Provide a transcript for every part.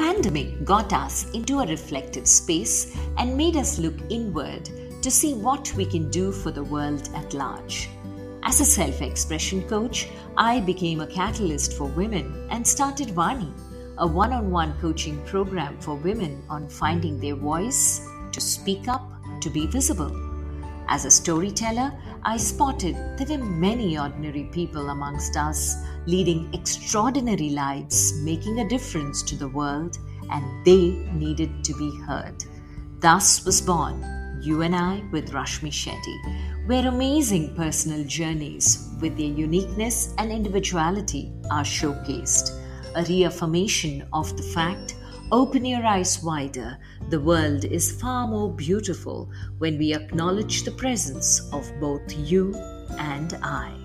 pandemic got us into a reflective space and made us look inward to see what we can do for the world at large. As a self-expression coach, I became a catalyst for women and started Vani, a one-on-one coaching program for women on finding their voice, to speak up, to be visible. As a storyteller, I spotted there were many ordinary people amongst us leading extraordinary lives, making a difference to the world, and they needed to be heard. Thus was born You and I with Rashmi Shetty, where amazing personal journeys with their uniqueness and individuality are showcased, a reaffirmation of the fact, open your eyes wider, the world is far more beautiful when we acknowledge the presence of both you and I.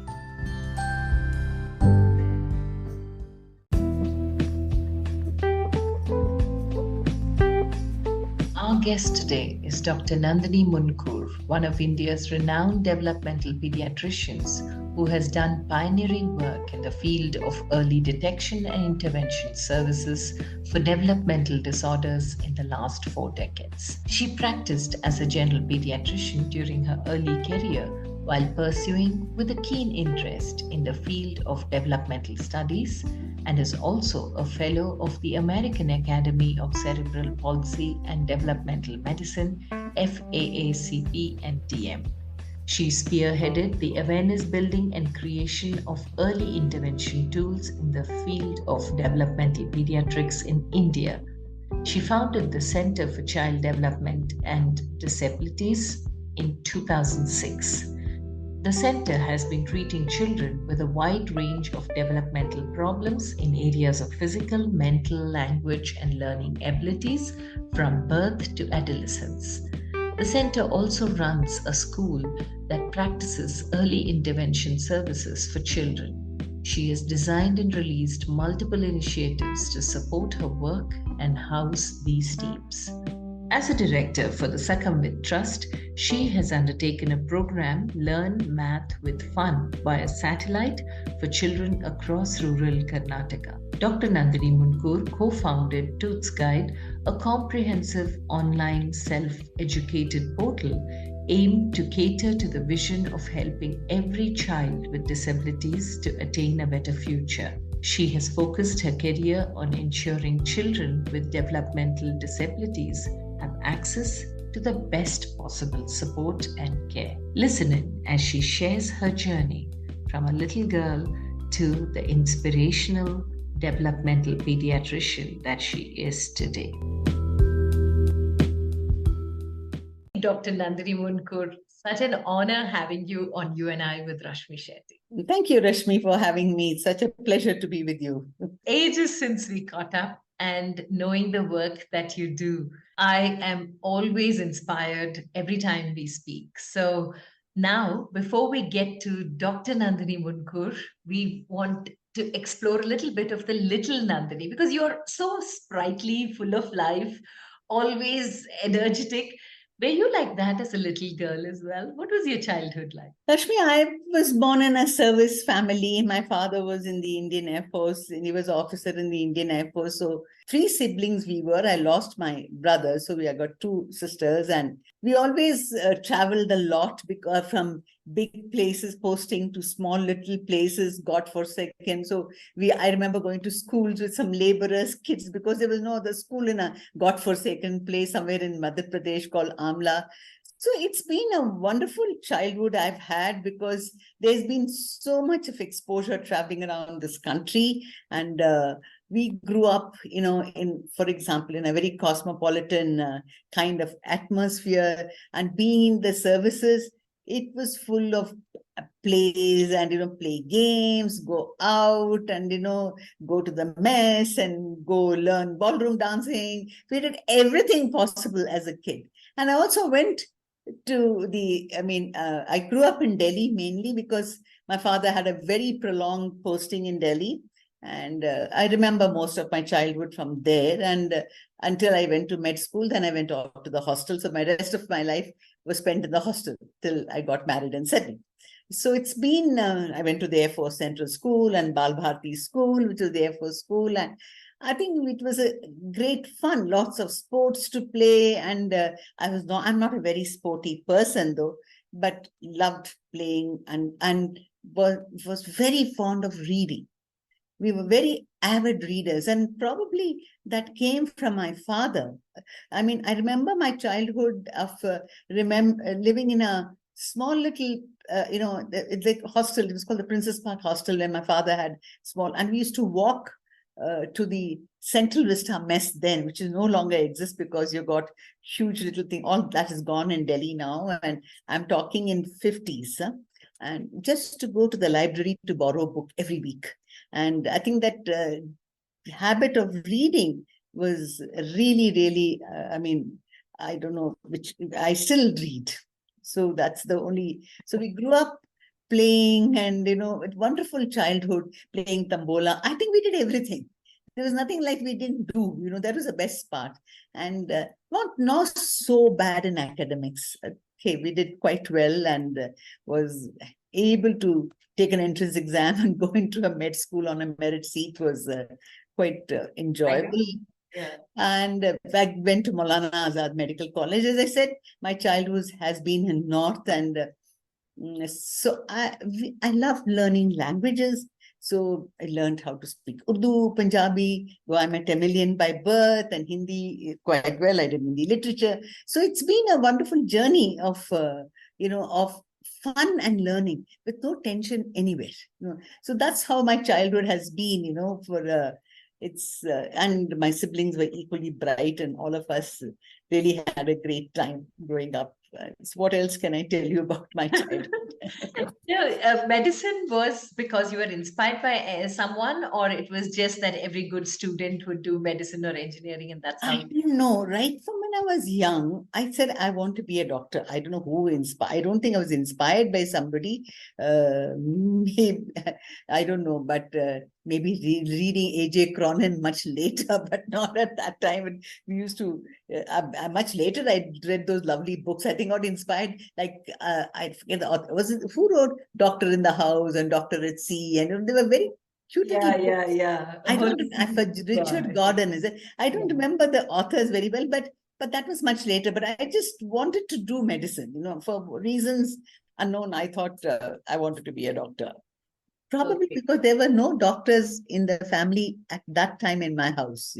Our guest today is Dr. Nandini Mundkur, one of India's renowned developmental paediatricians who has done pioneering work in the field of early detection and intervention services for developmental disorders in the last 4 decades. She practiced as a general pediatrician during her early career while pursuing with a keen interest in the field of developmental studies, and is also a fellow of the American Academy of Cerebral, Palsy and Developmental Medicine, FAACP and DM. She spearheaded the awareness building and creation of early intervention tools in the field of developmental pediatrics in India. She founded the Center for Child Development and Disabilities in 2006. The center has been treating children with a wide range of developmental problems in areas of physical, mental, language, and learning abilities from birth to adolescence. The center also runs a school that practices early intervention services for children. She has designed and released multiple initiatives to support her work and house these teams. As a director for the Succumbit Trust, she has undertaken a program, Learn Math with Fun, via satellite for children across rural Karnataka. Dr. Nandini Mundkur co-founded Tooth's Guide, a comprehensive online self-educated portal aimed to cater to the vision of helping every child with disabilities to attain a better future. She has focused her career on ensuring children with developmental disabilities have access to the best possible support and care. Listen in as she shares her journey from a little girl to the inspirational developmental pediatrician that she is today. Dr. Nandini Mundkur, such an honor having you on You and I with Rashmi Shetty. Thank you, Rashmi, for having me. It's such a pleasure to be with you. Ages since we caught up, and knowing the work that you do, I am always inspired every time we speak. So now, before we get to Dr. Nandini Mundkur, we want to explore a little bit of the little Nandini, because you're so sprightly, full of life, always energetic. Were you like that as a little girl as well? What was your childhood like? Rashmi, I was born in a service family. My father was in the Indian Air Force and he was an officer in the Indian Air Force. So 3 siblings we were. I lost my brother. So I got 2 sisters, and we always traveled a lot because from big places posting to small little places, God forsaken. So I remember going to schools with some laborers' kids because there was no other school in a God forsaken place somewhere in Madhya Pradesh called Amla. So it's been a wonderful childhood I've had because there's been so much of exposure traveling around this country. And we grew up, for example, in a very cosmopolitan kind of atmosphere, and being in the services, it was full of plays and, play games, go out and, go to the mess and go learn ballroom dancing. We did everything possible as a kid. And I also went to I grew up in Delhi mainly because my father had a very prolonged posting in Delhi. And I remember most of my childhood from there. And until I went to med school, then I went off to the hostel. So my rest of my life was spent in the hostel till I got married and settled. So it's been, I went to the Air Force Central School and Bal Bharti School, which is the Air Force school. And I think it was a great fun, lots of sports to play. And I'm not a very sporty person though, but loved playing and was very fond of reading. We were very avid readers, and probably that came from my father. I mean, I remember my childhood of living in a small little, it's like hostel. It was called the Princess Park Hostel, where my father had small, and we used to walk to the Central Vista Mess then, which is no longer exists because you got huge little thing. All that is gone in Delhi now, and I'm talking in 50s. And just to go to the library to borrow a book every week. And I think that habit of reading was really, really, I don't know, which I still read. So that's the only, so we grew up playing and, wonderful childhood, playing tambola. I think we did everything. There was nothing like we didn't do, that was the best part. And not so bad in academics. Okay, we did quite well and was able to take an entrance exam and go into a med school on a merit seat was quite enjoyable. Yeah. And I went to Maulana Azad Medical College. As I said, my childhood has been in North, and so I love learning languages. So I learned how to speak Urdu, Punjabi, though I'm a Tamilian by birth, and Hindi quite well. I did Hindi literature. So it's been a wonderful journey of, of fun and learning with no tension anywhere. So that's how my childhood has been, and my siblings were equally bright, and all of us really had a great time growing up. So what else can I tell you about my childhood? Medicine was because you were inspired by someone, or it was just that every good student would do medicine or engineering, and that's how. I didn't know. Right from when I was young, I said I want to be a doctor. I don't know who inspired. I don't think I was inspired by somebody. Maybe, I don't know, but maybe reading A.J. Cronin much later, but not at that time. And we used to, much later, I read those lovely books. I think got inspired, like, I forget the author. Was it, who wrote Doctor in the House and Doctor at Sea? And they were very cute little books. I don't, Richard Gordon, is it? I don't remember the authors very well, but that was much later. But I just wanted to do medicine, for reasons unknown. I thought I wanted to be a doctor. Probably because there were no doctors in the family at that time in my house,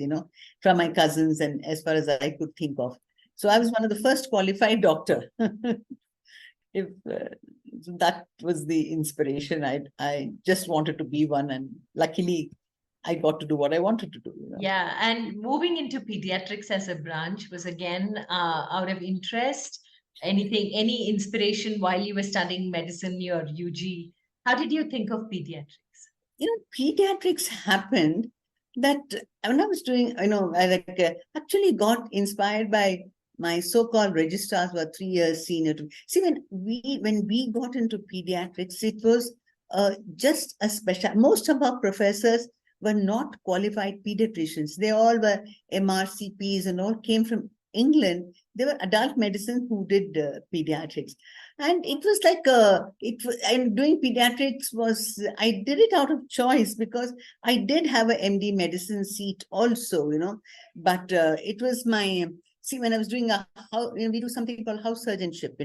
from my cousins and as far as I could think of. So I was one of the first qualified doctor. If that was the inspiration, I just wanted to be one, and luckily I got to do what I wanted to do. Yeah, and moving into pediatrics as a branch was again out of interest. Any inspiration while you were studying medicine, your UG? How did you think of pediatrics? Pediatrics happened that when I was doing, I actually got inspired by my so-called registrars who are 3 years senior to me. See, when we got into pediatrics, it was just a special. Most of our professors were not qualified pediatricians. They all were MRCPs and all came from England. They were adult medicine who did pediatrics. And it was like, and doing pediatrics I did it out of choice because I did have an MD medicine seat also, but it was when I was doing we do something called house surgeonship,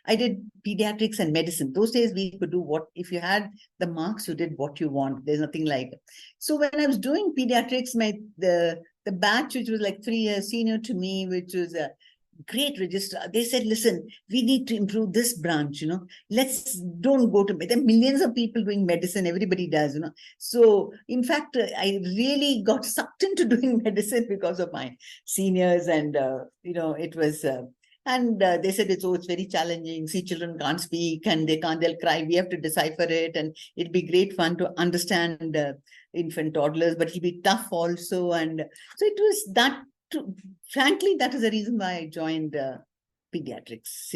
I did pediatrics and medicine. Those days we could do if you had the marks, you did what you want. There's nothing like it. So when I was doing pediatrics, the batch, which was like 3 years senior to me, which was a great registrar, they said, listen, we need to improve this branch, let's don't go to, there are millions of people doing medicine, everybody does, So in fact, I really got sucked into doing medicine because of my seniors, and it was and they said it's very challenging. See, children can't speak and they'll cry. We have to decipher it, and it'd be great fun to understand infant toddlers, but it'll be tough also. And so it was that. Frankly, that is the reason why I joined pediatrics,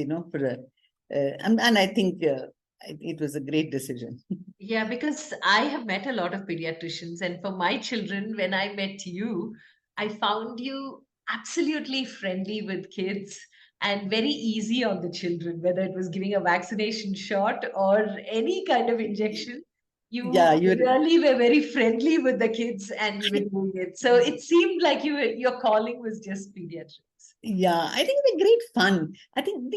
and I think it was a great decision. Yeah, because I have met a lot of pediatricians, and for my children, when I met you, I found you absolutely friendly with kids and very easy on the children, whether it was giving a vaccination shot or any kind of injection. You Yeah, you really were very friendly with the kids and you were doing it. So it seemed like your calling was just pediatrics. Yeah, I think they're great fun. I think,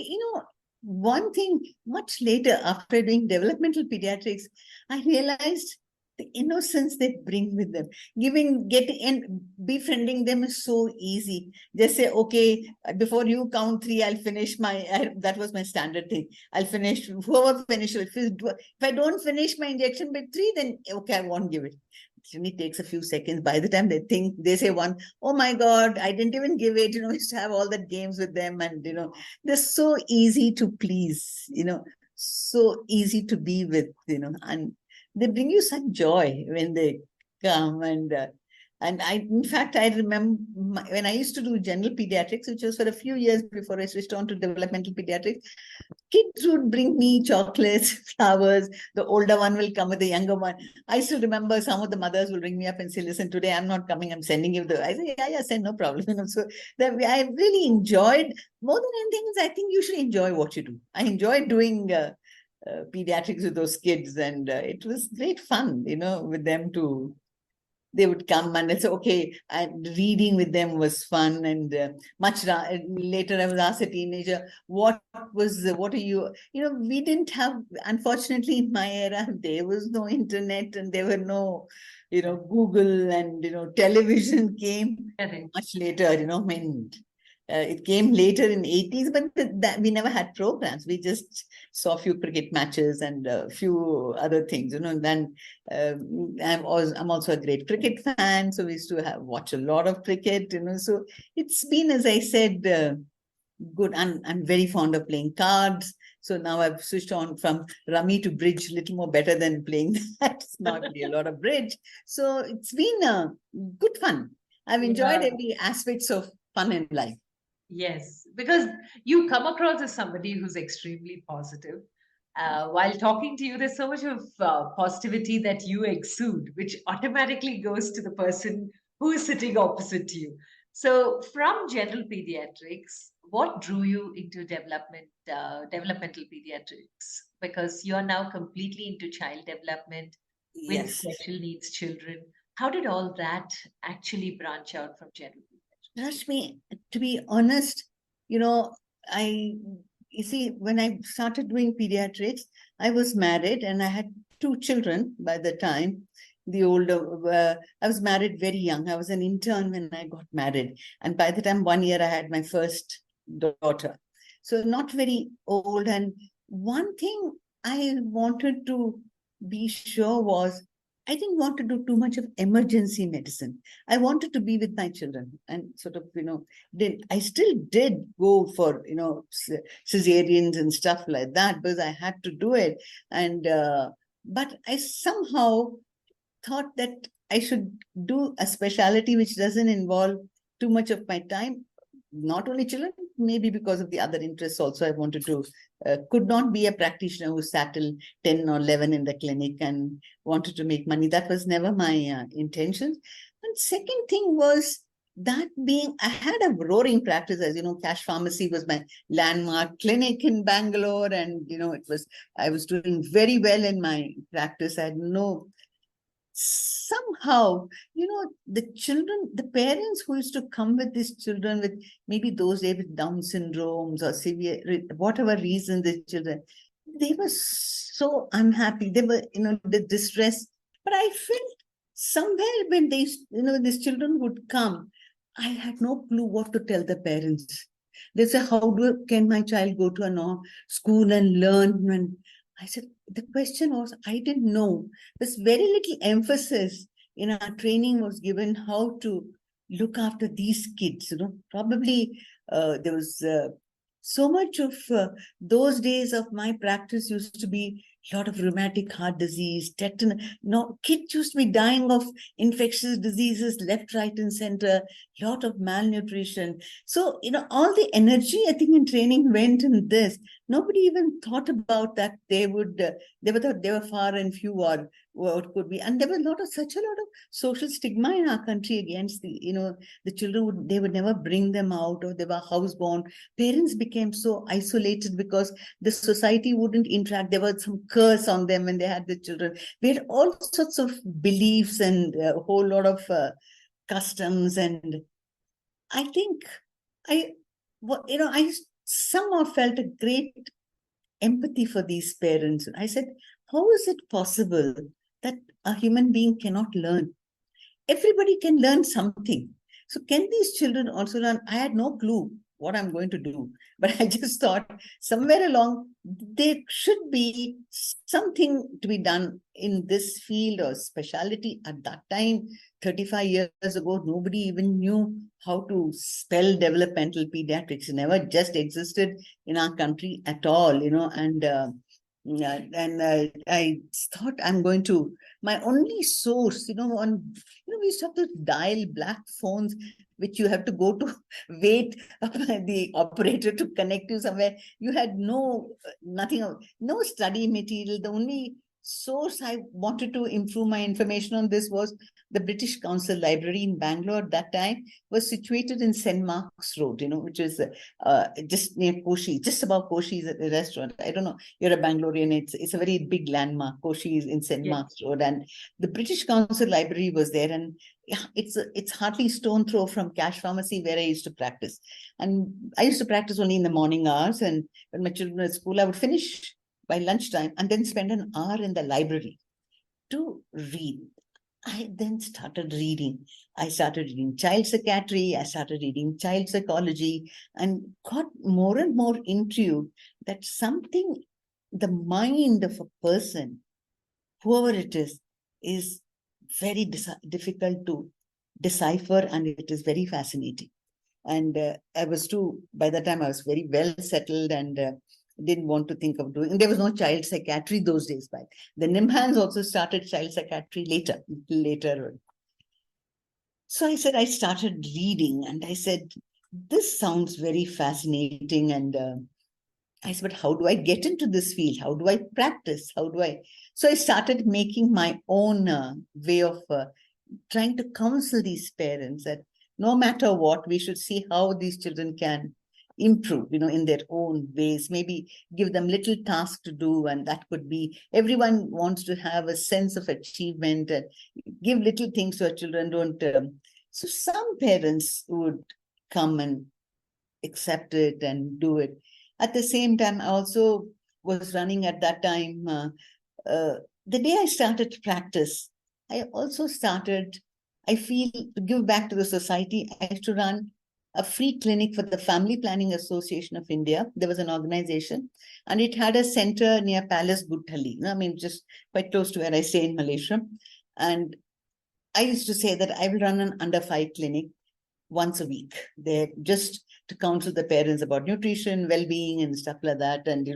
one thing much later after doing developmental pediatrics, I realized the innocence they bring with them. Getting and befriending them is so easy. Just say, okay, before you count three, I'll finish that was my standard thing. I'll finish, whoever finishes. If I don't finish my injection by three, then okay, I won't give it. It only takes a few seconds. By the time they say one, oh my God, I didn't even give it. We used to have all the games with them, and they're so easy to please, so easy to be with, and they bring you such joy when they come. And in fact, I remember when I used to do general pediatrics, which was for a few years before I switched on to developmental pediatrics, kids would bring me chocolates, flowers. The older one will come with the younger one. I still remember some of the mothers will ring me up and say, listen, today I'm not coming, I'm sending you I say, yeah, send, no problem. So that I really enjoyed, more than anything else, I think you should enjoy what you do. I enjoyed doing pediatrics with those kids, and it was great fun, with them too. They would come and it's okay. And reading with them was fun. And much later, I was asked a teenager, what are you? We didn't have, unfortunately, in my era, there was no internet and there were no, Google, and television came much later. It came later in 80s, but that we never had programs. We just saw a few cricket matches and a few other things, And then I'm also a great cricket fan, so we used to watch a lot of cricket, So it's been, as I said, good. I'm very fond of playing cards. So now I've switched on from rummy to bridge, a little more better than playing that. It's not really a lot of bridge. So it's been good fun. I've enjoyed every aspects of fun in life. Yes, because you come across as somebody who's extremely positive. While talking to you, there's so much of positivity that you exude, which automatically goes to the person who is sitting opposite to you. So, from general pediatrics, what drew you into developmental pediatrics? Because you're now completely into child development with Yes. special needs children. How did all that actually branch out from general pediatrics? Rashmi, to be honest, you see, when I started doing pediatrics, I was married and I had two children by the time. The older, I was married very young. I was an intern when I got married. And by the time 1 year, I had my first daughter. So not very old. And one thing I wanted to be sure was, I didn't want to do too much of emergency medicine. I wanted to be with my children and sort of, I still did go for, cesareans and stuff like that because I had to do it. And, but I somehow thought that I should do a specialty which doesn't involve too much of my time, not only children, maybe because of the other interests also. I wanted to, could not be a practitioner who sat till 10 or 11 in the clinic and wanted to make money. That was never my intention. And second thing was that I had a roaring practice, as you know, Cash Pharmacy was my landmark clinic in Bangalore. And, I was doing very well in my practice. I had somehow, the parents who used to come with these children with maybe those days with Down syndromes or severe, whatever reason, the children, they were so unhappy. They were, the distress. But I felt somewhere when these children would come, I had no clue what to tell the parents. They say, can my child go to a school and learn? And I said, the question was, I didn't know. There's very little emphasis in our training was given how to look after these kids. Probably there was so much of those days of my practice used to be a lot of rheumatic heart disease, tetanus. No, kids used to be dying of infectious diseases left, right, and center, a lot of malnutrition. So, all the energy, I think, in training went in this. nobody even thought about that they were far and few, or what could be. And there was such a lot of social stigma in our country against the children. They would never bring them out, or they were housebound. Parents became so isolated because the society wouldn't interact. There was some curse on them when they had the children. We had all sorts of beliefs and a whole lot of customs. And I think I somehow felt a great empathy for these parents. I said, how is it possible that a human being cannot learn? Everybody can learn something. So can these children also learn? I had no clue what I'm going to do, but I just thought somewhere along there should be something to be done in this field or specialty. At that time, 35 years ago, nobody even knew how to spell developmental pediatrics. It never just existed in our country at all, and I thought I'm going to, my only source, we used to have to dial black phones, which you have to go to wait the operator to connect you somewhere. You had nothing, no study material. The only source I wanted to improve my information on this was the British Council Library in Bangalore at that time, was situated in St. Mark's Road, which is just near Koshi, just above Koshi's restaurant. I don't know, you're a Bangalorean, it's a very big landmark. Koshi is in St. Mark's Road, and the British Council Library was there. And yeah, it's hardly stone throw from Cash Pharmacy, where I used to practice. And I used to practice only in the morning hours, and when my children were at school, I would finish by lunchtime and then spend an hour in the library to read. I then started reading. I started reading child psychiatry, I started reading child psychology, and got more and more into that something, the mind of a person, whoever it is very difficult to decipher, and it is very fascinating. And by the time I was very well settled, and didn't want to think of doing. And there was no child psychiatry those days back. The NIMHANS also started child psychiatry later. So I said, I started reading, and I said, this sounds very fascinating. And I said, but how do I get into this field? How do I practice? So I started making my own way of trying to counsel these parents that no matter what, we should see how these children can improve, in their own ways, maybe give them little tasks to do. And that could be, everyone wants to have a sense of achievement, and give little things to our children. So some parents would come and accept it and do it. At the same time, I also was running at that time, the day I started to practice, I feel, to give back to the society. I used to run a free clinic for the Family Planning Association of India. There was an organization, and it had a center near Palace Guthalli, just quite close to where I stay in Malaysia. And I used to say that I will run an under 5 clinic once a week there, just to counsel the parents about nutrition, well-being, and stuff like that. And,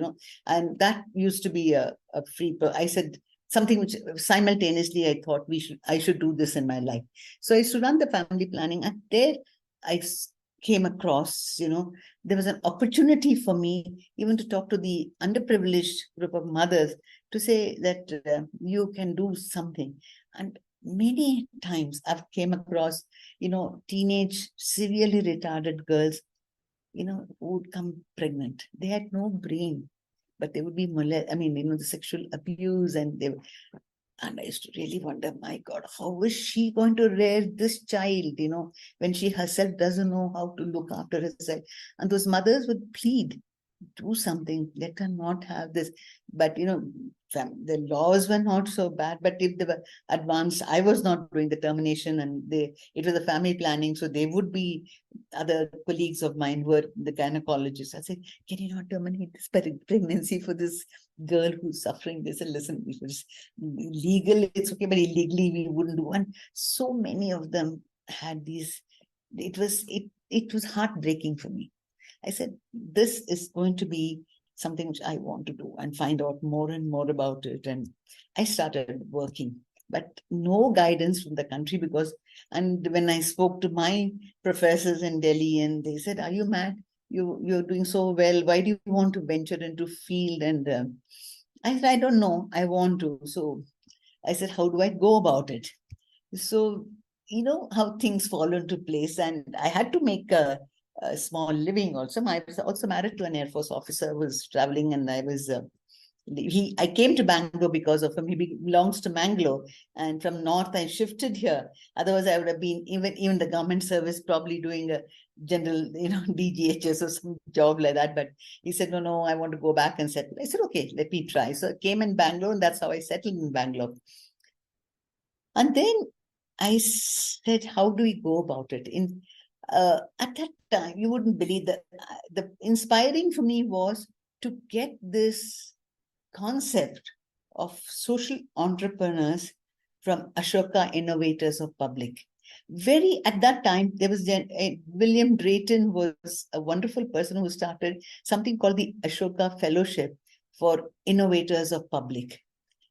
and that used to be a free, I said, something which simultaneously I thought I should do this in my life. So I used to run the family planning, and there I came across, there was an opportunity for me even to talk to the underprivileged group of mothers, to say that you can do something. And many times I've came across, teenage, severely retarded girls, who would come pregnant. They had no brain, but they would be the sexual abuse, and I used to really wonder, my God, how is she going to rear this child, when she herself doesn't know how to look after herself? And those mothers would plead, do something, let her not have this. But, the laws were not so bad, but if they were advanced, I was not doing the termination, and it was a family planning. So they would be, other colleagues of mine were the gynecologists. I said, can you not terminate this pregnancy for this girl who's suffering? They said, listen, if it's legal, it's okay, but illegally we wouldn't do. And so many of them had these, it was heartbreaking for me. I said, this is going to be something which I want to do, and find out more and more about it. And I started working, but no guidance from the country, and when I spoke to my professors in Delhi, and they said, are you mad? you're doing so well. Why do you want to venture into field? And I said, I don't know. I want to. So I said, how do I go about it? So, how things fall into place. And I had to make a small living also. I was also married to an Air Force officer who was traveling, and I came to Bangalore because of him. He belongs to Mangalore, and from north I shifted here. Otherwise, I would have been even the government service, probably doing a general, DGHS or some job like that. But he said, no, I want to go back and settle. I said, okay, let me try. So I came in Bangalore, and that's how I settled in Bangalore. And then I said, how do we go about it? At that time, you wouldn't believe that the inspiring for me was to get this concept of social entrepreneurs from Ashoka Innovators of Public. At that time, there was William Drayton was a wonderful person who started something called the Ashoka Fellowship for Innovators of Public.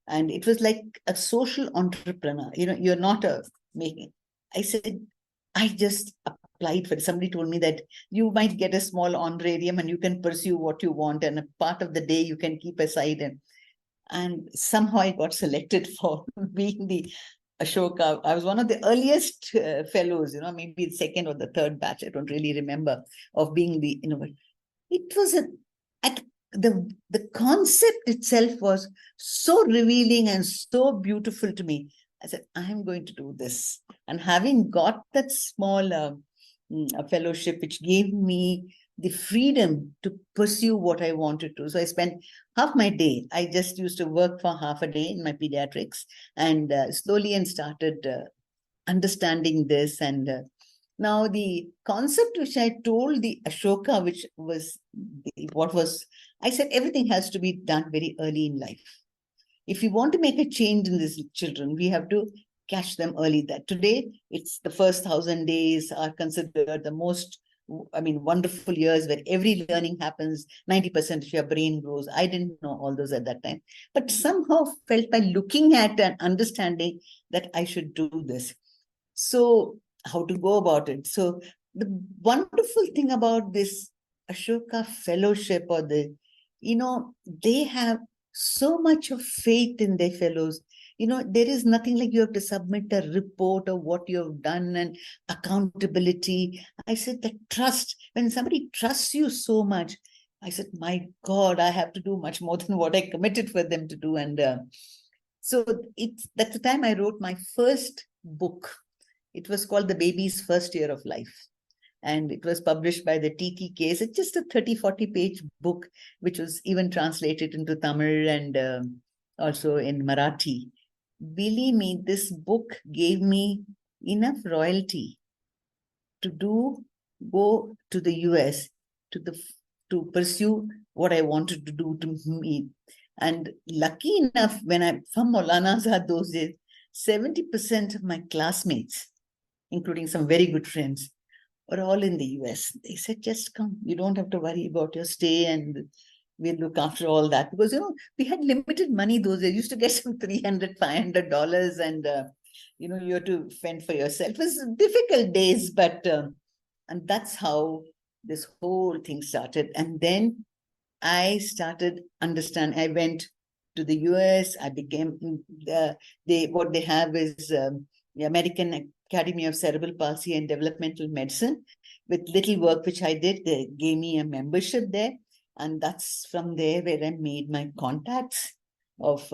And it was like a social entrepreneur. You're not making. I said, I just applied for it. Somebody told me that you might get a small honorarium and you can pursue what you want, and a part of the day you can keep aside. And somehow I got selected for being the Ashoka. I was one of the earliest fellows, maybe the second or the third batch. I don't really remember, of being the innovator. It was the concept itself was so revealing and so beautiful to me. I said, I am going to do this. And having got that small fellowship, which gave me the freedom to pursue what I wanted to. So I spent half my day. I just used to work for half a day in my pediatrics, and slowly and started understanding this. And now the concept which I told the Ashoka, which was I said, everything has to be done very early in life. If we want to make a change in these children, we have to catch them early. That today, it's the first 1,000 days are considered the most, wonderful years where every learning happens. 90% of your brain grows. I didn't know all those at that time, but somehow felt by looking at and understanding that I should do this. So how to go about it? So the wonderful thing about this Ashoka Fellowship, or they have so much of faith in their fellows. There is nothing like you have to submit a report of what you have done and accountability. I said that trust, when somebody trusts you so much, I said, my God, I have to do much more than what I committed for them to do. And so that's the time I wrote my first book. It was called The Baby's First Year of Life. And it was published by the TTKs. It's just a 30-40 page book, which was even translated into Tamil and also in Marathi. Believe me, this book gave me enough royalty to go to the US to pursue what I wanted to do to me. And lucky enough, when I'm from Maulana Azad those days, 70% of my classmates, including some very good friends, were all in the US. They said, just come. You don't have to worry about your stay, and we'll look after all that. Because, we had limited money those days. You used to get some $300, $500, and, you had to fend for yourself. It was difficult days, but, and that's how this whole thing started. And then I started understand. I went to the US. I became, what they have is the American Academy of Cerebral Palsy and Developmental Medicine. With little work which I did, they gave me a membership there. And that's from there where I made my contacts of,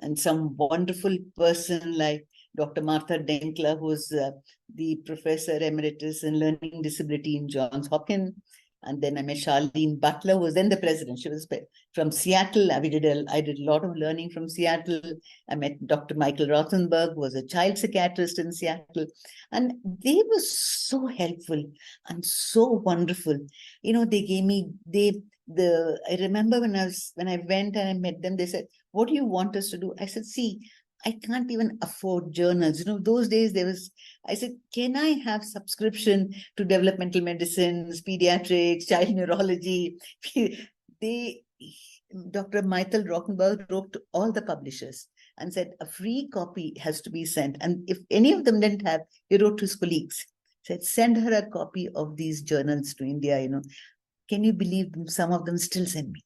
and some wonderful person like Dr. Martha Denkler, who's the professor emeritus in learning disability in Johns Hopkins. And then I met Charlene Butler, who was then the president. She was from Seattle. I did a lot of learning from Seattle. I met Dr. Michael Rothenberg, who was a child psychiatrist in Seattle. And they were so helpful and so wonderful. They gave me, I remember when I went and I met them, they said, what do you want us to do? I said, see, I can't even afford journals. Those days I said, can I have subscription to developmental medicines, pediatrics, child neurology? Dr. Michael Rothenberg wrote to all the publishers and said a free copy has to be sent. And if any of them didn't have, he wrote to his colleagues, said, send her a copy of these journals to India, Can you believe some of them still send me?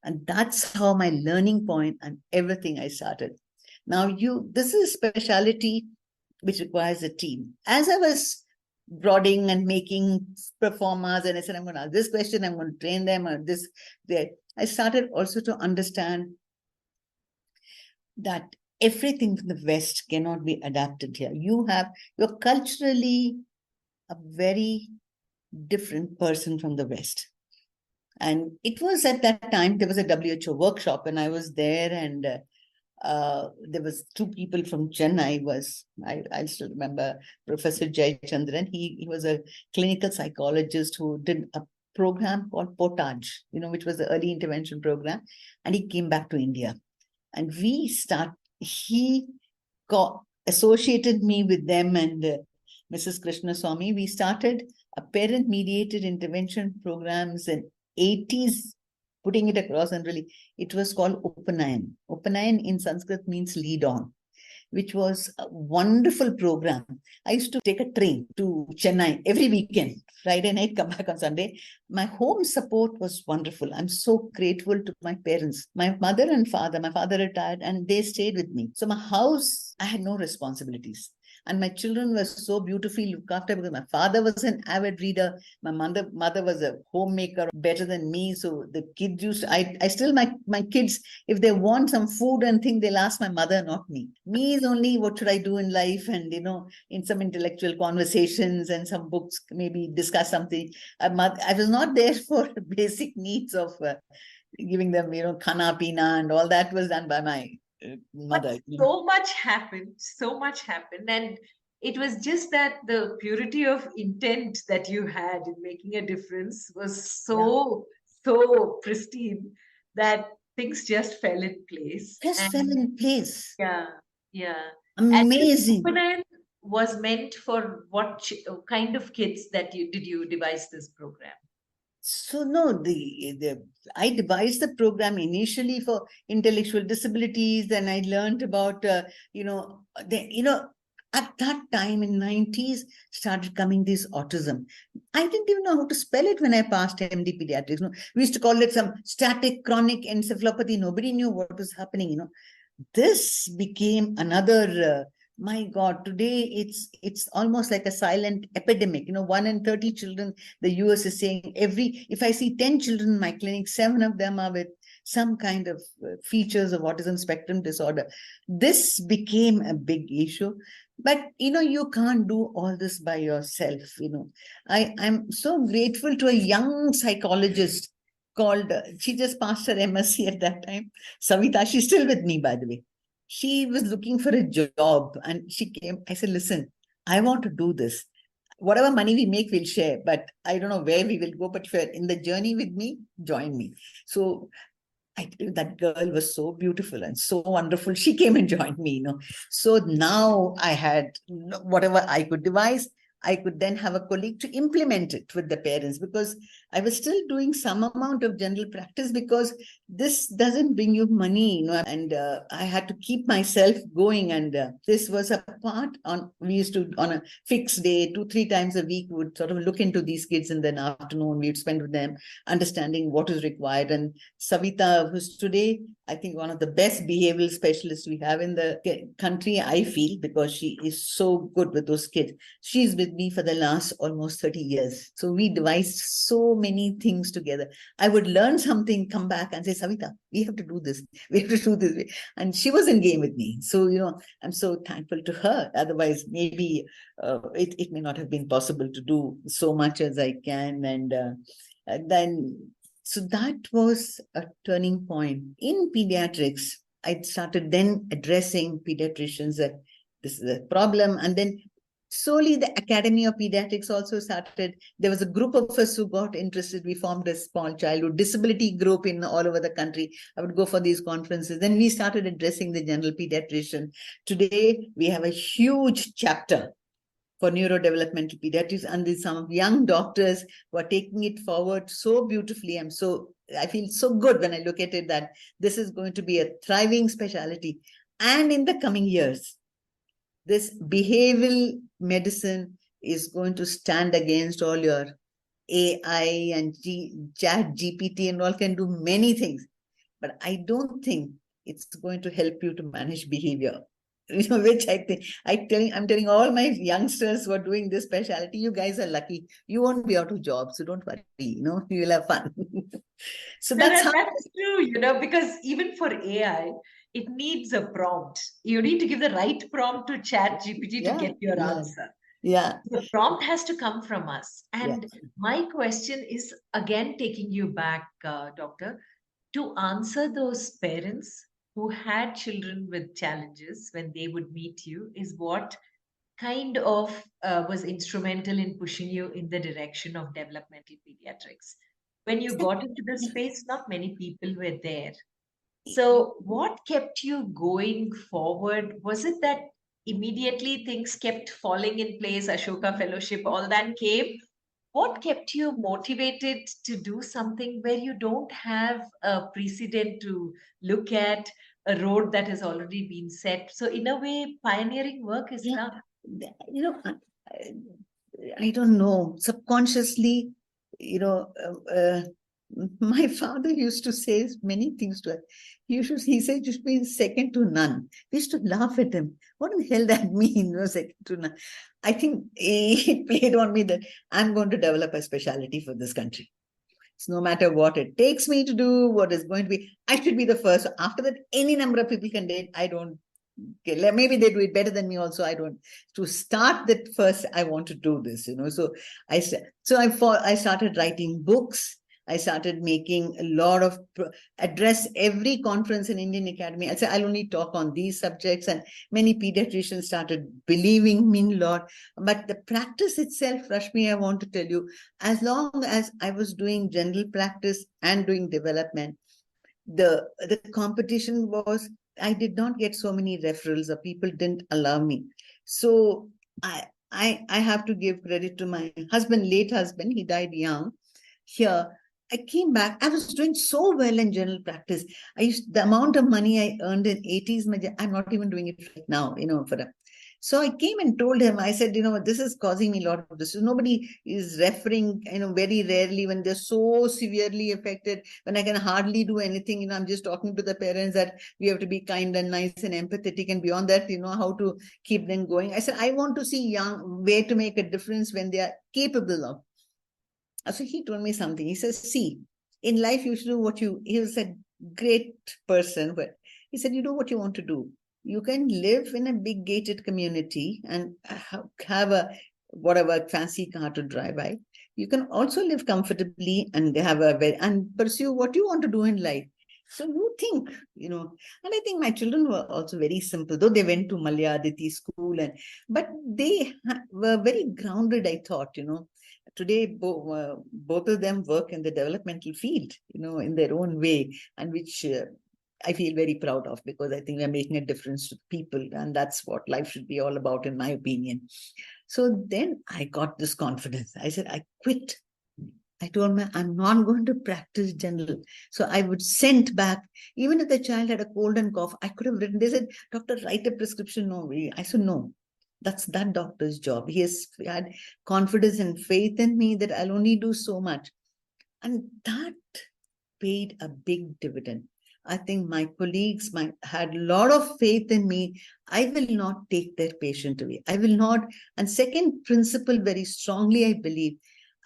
And that's how my learning point and everything I started. Now, this is a specialty which requires a team. As I was broadening and making performers, and I said, I'm going to ask this question, I'm going to train them, or this, there, I started also to understand that everything from the West cannot be adapted here. You're culturally a very different person from the West. And it was at that time, there was a WHO workshop, and I was there, and there was two people from Chennai. I still remember Professor Jayachandran. He was a clinical psychologist who did a program called Potage, which was the early intervention program. And he came back to India. And he associated me with them and Mrs. Krishnaswamy. We started a parent-mediated intervention programs in 80s, putting it across, and really, it was called Upanayan. Upanayan in Sanskrit means lead on, which was a wonderful program. I used to take a train to Chennai every weekend, Friday night, come back on Sunday. My home support was wonderful. I'm so grateful to my parents. My mother and father, my father retired and they stayed with me. So my house, I had no responsibilities. And my children were so beautifully looked after because my father was an avid reader. My mother was a homemaker better than me. So the kids I still, my kids, if they want some food and thing, they'll ask my mother, not me. Me is only what should I do in life, and, in some intellectual conversations and some books, maybe discuss something. I was not there for basic needs of giving them, khana, pina, and all that was done by my mother. But so much happened, and it was just that the purity of intent that you had in making a difference was so pristine that things just fell in place. Fell in place. Yeah. Amazing. And Open was meant for what kind of kids that did you devise this program? So no, I devised the program initially for intellectual disabilities. Then I learned about at that time in 90s started coming this autism. I didn't even know how to spell it when I passed MD pediatrics. We used to call it some static chronic encephalopathy. Nobody knew what was happening. This became another. My God, today it's almost like a silent epidemic. 1 in 30 children, the US is saying if I see 10 children in my clinic, 7 of them are with some kind of features of autism spectrum disorder. This became a big issue. But, you can't do all this by yourself. I'm so grateful to a young psychologist called, she just passed her MSc at that time, Savita. She's still with me, by the way. She was looking for a job and she came. I said, listen, I want to do this. Whatever money we make, we'll share. But I don't know where we will go. But if you're in the journey with me, join me. So that girl was so beautiful and so wonderful. She came and joined me, So now I had whatever I could devise. I could then have a colleague to implement it with the parents, because I was still doing some amount of general practice, because this doesn't bring you money, and I had to keep myself going. And this was a part we used to, on a fixed day, 2-3 times a week, would sort of look into these kids in the afternoon. We'd spend with them, understanding what is required. And Savita, who's today, I think, one of the best behavioral specialists we have in the country, I feel, because she is so good with those kids. She's with me for the last almost 30 years. So we devised so many things together. I would learn something, come back and say, Savita, we have to do this. We have to do this. And she was in game with me. So, I'm so thankful to her. Otherwise, maybe it may not have been possible to do so much as I can. And then, so that was a turning point. In pediatrics, I started then addressing pediatricians that this is a problem. And then slowly the Academy of Pediatrics also started. There was a group of us who got interested. We formed a small childhood disability group in all over the country. I would go for these conferences. Then we started addressing the general pediatrician. Today, we have a huge chapter for neurodevelopmental pediatrics, and there's some young doctors who are taking it forward so beautifully. I feel so good when I look at it, that this is going to be a thriving specialty. And in the coming years, this behavioral medicine is going to stand against all your AI and chat GPT and all can do many things, but I don't think it's going to help you to manage behavior. Which I think I'm telling all my youngsters who are doing this specialty, you guys are lucky. You won't be out of job, so don't worry. You will have fun. So that's how. That's true, because even for AI, it needs a prompt. You need to give the right prompt to Chat GPT to Yeah, get your yeah, answer. yeah, The prompt has to come from us. yeah. And my question is again taking you back, Doctor, to answer those parents who had children with challenges when they would meet you, is what kind of was instrumental in pushing you in the direction of developmental pediatrics. When you got into the space, not many people were there. So, what kept you going forward? Was it that immediately things kept falling in place, Ashoka Fellowship, all that came? What kept you motivated to do something where you don't have a precedent to look at, a road that has already been set? So, in a way, pioneering work is Yeah, tough. you know, I don't know. Subconsciously, my father used to say many things to us. He said, "You should be second to none." We used to laugh at him. What the hell that mean? Second to none. I think it played on me that I'm going to develop a specialty for this country. So no matter what it takes me to do, what is going to be, I should be the first. After that, any number of people can date. I don't. Okay, maybe they do it better than me also. I don't. To start that first, I want to do this. So I started writing books. I started making a lot of address every conference in Indian Academy. I said I'll only talk on these subjects, and many pediatricians started believing me a lot. But the practice itself, Rashmi, I want to tell you, as long as I was doing general practice and doing development, the competition was, I did not get so many referrals, or people didn't allow me. So I have to give credit to my husband, late husband. He died young. Here, I came back. I was doing so well in general practice. The amount of money I earned in 80s, I'm not even doing it right now, So I came and told him, I said, this is causing me a lot of this. Nobody is referring, very rarely when they're so severely affected, when I can hardly do anything. I'm just talking to the parents that we have to be kind and nice and empathetic, and beyond that, how to keep them going. I said, I want to see young way to make a difference when they are capable of. So he told me something. He says, see, in life you should do he was a great person, but he said, you do what you want to do. You can live in a big gated community and have a whatever fancy car to drive by. You can also live comfortably and and pursue what you want to do in life. So you think, and I think my children were also very simple, though they went to Malayaditi school, but they were very grounded, I thought, Today, both of them work in the developmental field, in their own way, and which I feel very proud of, because I think we're making a difference to people, and that's what life should be all about, in my opinion. So then I got this confidence. I said, I quit. I told me, I'm not going to practice general. So I would send back, even if the child had a cold and cough, I could have written, they said, doctor, write a prescription. No, I said, no, that's that doctor's job. He had confidence and faith in me that I'll only do so much. And that paid a big dividend. I think my colleagues had a lot of faith in me. I will not take their patient away. I will not. And second principle, very strongly, I believe,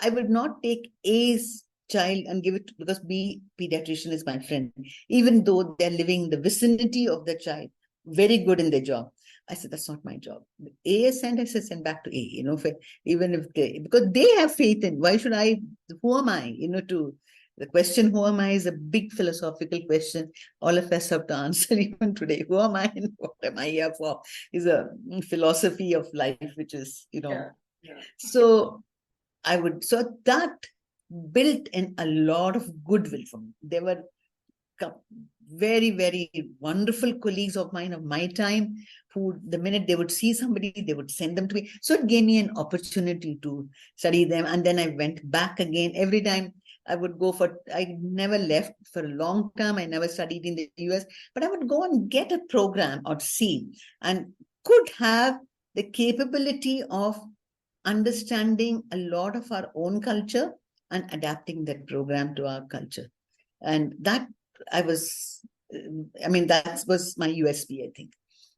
I would not take A's child and give it, because B pediatrician is my friend, even though they're living in the vicinity of the child, very good in their job. I said, that's not my job. A is sent, I said, send back to A, even if because they have faith in, why should I, who am I, the question, who am I, is a big philosophical question. All of us have to answer even today. Who am I and what am I here for? Is a philosophy of life, which is, Yeah. So that built in a lot of goodwill for me. There were very, very wonderful colleagues of mine of my time who, the minute they would see somebody, they would send them to me. So it gave me an opportunity to study them. And then I went back again. Every time I would go I never left for a long time. I never studied in the US, but I would go and get a program or see, and could have the capability of understanding a lot of our own culture and adapting that program to our culture. And that that was my USP, I think.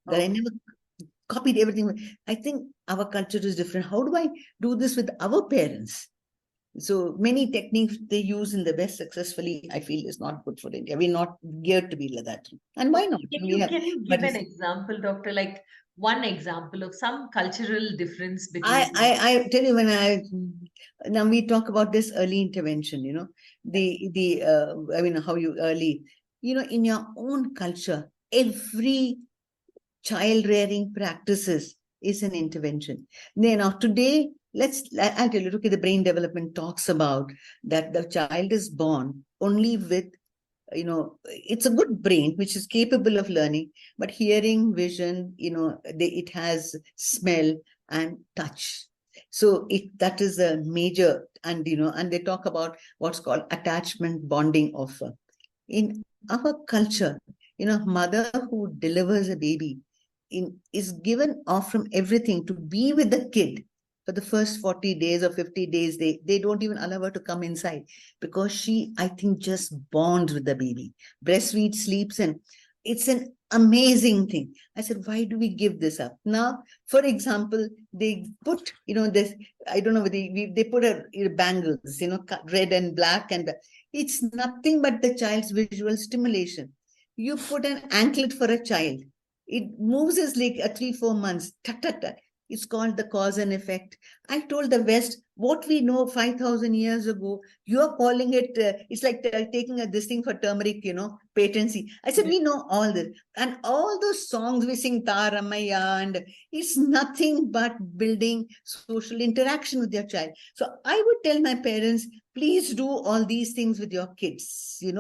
That I never copied everything. I think our culture is different. How do I do this with our parents? So many techniques they use in the West successfully, I feel, is not good for India. We're not geared to be like that. And why not? Can you give an example, doctor, like one example of some cultural difference between I tell you, now we talk about this early intervention, how you early, in your own culture, every child rearing practices is an intervention. Now today, I'll tell you, look at the brain development talks about that the child is born only with, it's a good brain, which is capable of learning, but hearing, vision, it has smell and touch. So that is a major, and, and they talk about what's called attachment bonding offer. In our culture, mother who delivers a baby is given off from everything to be with the kid for the first 40 days or 50 days. They don't even allow her to come inside because she, I think, just bonds with the baby, breastfeeds, sleeps, and it's an amazing thing. I said, why do we give this up? Now, for example, they put, this, I don't know, they put bangles, red and black, and it's nothing but the child's visual stimulation. You put an anklet for a child. It moves his leg at 3-4 months. It's called the cause and effect. I told the West, what we know 5,000 years ago, you're calling it, it's like taking this thing for turmeric, patency. I said, we know all this. And all those songs we sing, Taramaya, and it's nothing but building social interaction with your child. So I would tell my parents, please do all these things with your kids, they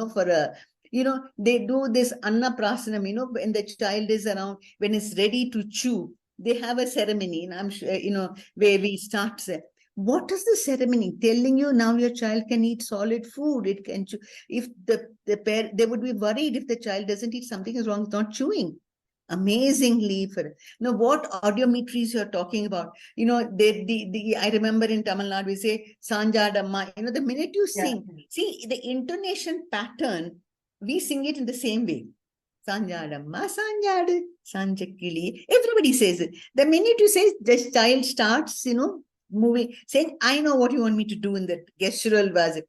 do this Annaprasanam, when the child is around, when it's ready to chew, they have a ceremony, and I'm sure, where we start. What is the ceremony? Telling you now your child can eat solid food. It can chew. If they would be worried if the child doesn't eat, something is wrong, it's not chewing. Amazingly, what audiometries you're talking about? I remember in Tamil Nadu, we say Sanjadamma. The minute you sing, see the intonation pattern, we sing it in the same way. Sanjadamma, Sanjadu, Sanjakili. Everybody says it. The minute you say, the child starts, moving, saying, I know what you want me to do in that gestural verse.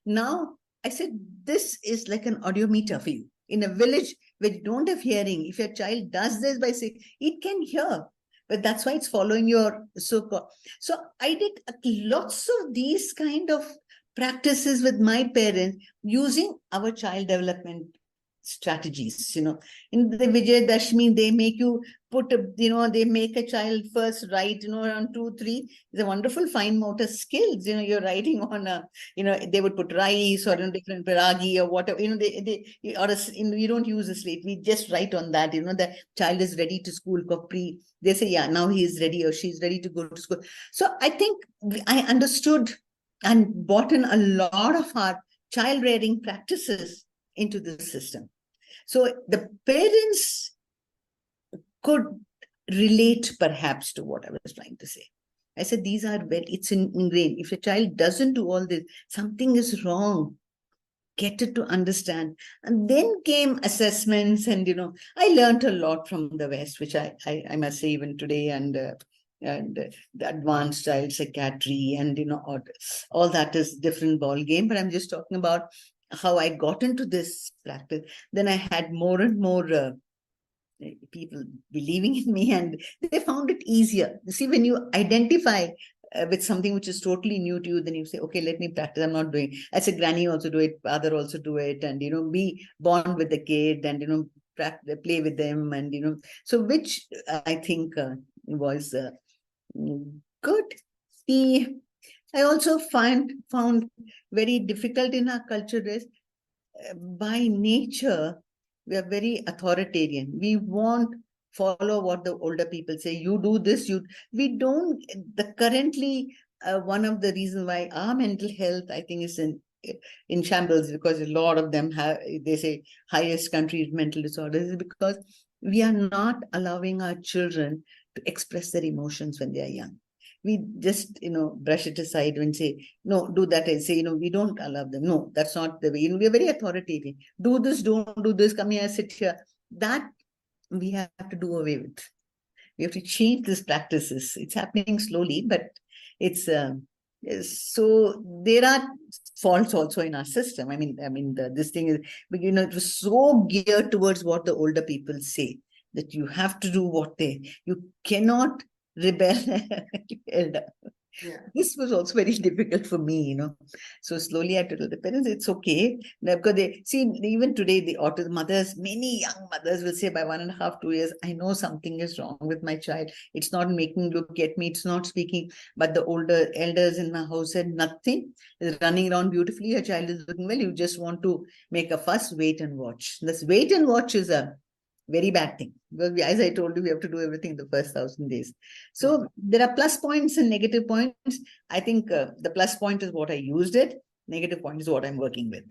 Now, I said, this is like an audiometer for you. In a village where you don't have hearing, if your child does this by saying, it can hear. But that's why it's following your so-called. So I did lots of these kind of practices with my parents using our child development strategies. In the Vijay Dashmi, they make you put they make a child first write, around 2, 3. It's a wonderful fine motor skills. You're writing on they would put rice or different paragi or whatever. You don't use a slate. We just write on that. The child is ready to school. They say, yeah, now he is ready or she's ready to go to school. So I think I understood and brought in a lot of our child rearing practices into the system. So the parents could relate perhaps to what I was trying to say. I said, these are it's ingrained. If a child doesn't do all this, something is wrong. Get it to understand. And then came assessments, and I learned a lot from the West, which I must say even today, and the advanced child psychiatry, and all that is different ball game. But I'm just talking about how I got into this practice. Then I had more and more people believing in me, and they found it easier. You see, when you identify with something which is totally new to you, then you say, okay, let me practice. I'm not doing. As a granny also do it, father also do it, and be bond with the kid, and play with them, and so which I think was good. I also found very difficult in our culture is, by nature, we are very authoritarian. We won't follow what the older people say. You do this, we don't. Currently, one of the reasons why our mental health, I think, is in shambles, because a lot of them they say highest country mental disorders, is because we are not allowing our children to express their emotions when they are young. we just, brush it aside and say, no, do that. I say, we don't allow them. No, that's not the way. We're very authoritative. Do this, don't do this, come here, sit here. That we have to do away with. We have to change these practices. It's happening slowly, but it's so there are faults also in our system. This thing is, it was so geared towards what the older people say, that you have to do you cannot rebel. Yeah. This was also very difficult for me, So slowly I told the parents, it's okay. Now, because they see, even today, the autism mothers, many young mothers will say by 1.5, 2 years, I know something is wrong with my child. It's not making look at me. It's not speaking. But the older elders in my house said nothing is running around beautifully. Your child is looking well. You just want to make a fuss, wait and watch. This wait and watch is a very bad thing, because as I told you, we have to do everything in the first 1,000 days. So there are plus points and negative points. I think the plus point is what I used it. Negative point is what I'm working with.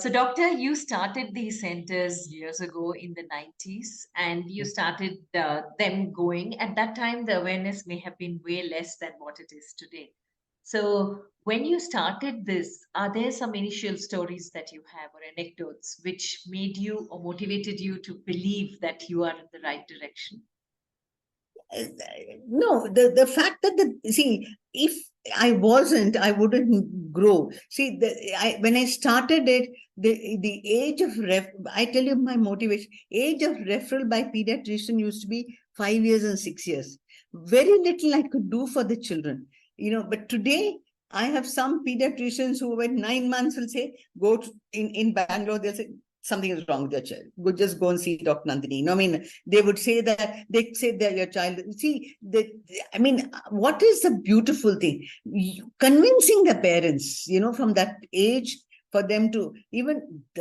So, Doctor, you started these centers years ago in the 90s, and you started them going. At that time, the awareness may have been way less than what it is today. So, when you started this, are there some initial stories that you have or anecdotes which made you or motivated you to believe that you are in the right direction? No, the fact that if I wasn't, I wouldn't grow. See, when I started it, the age of I tell you my motivation, age of referral by pediatrician used to be 5 years and 6 years. Very little I could do for the children, but today I have some pediatricians who when 9 months will say, go in Bangalore, they'll say, something is wrong with your child. Just go and see Dr. Nandini. They would say that, your child, what is the beautiful thing? Convincing the parents, from that age, for them to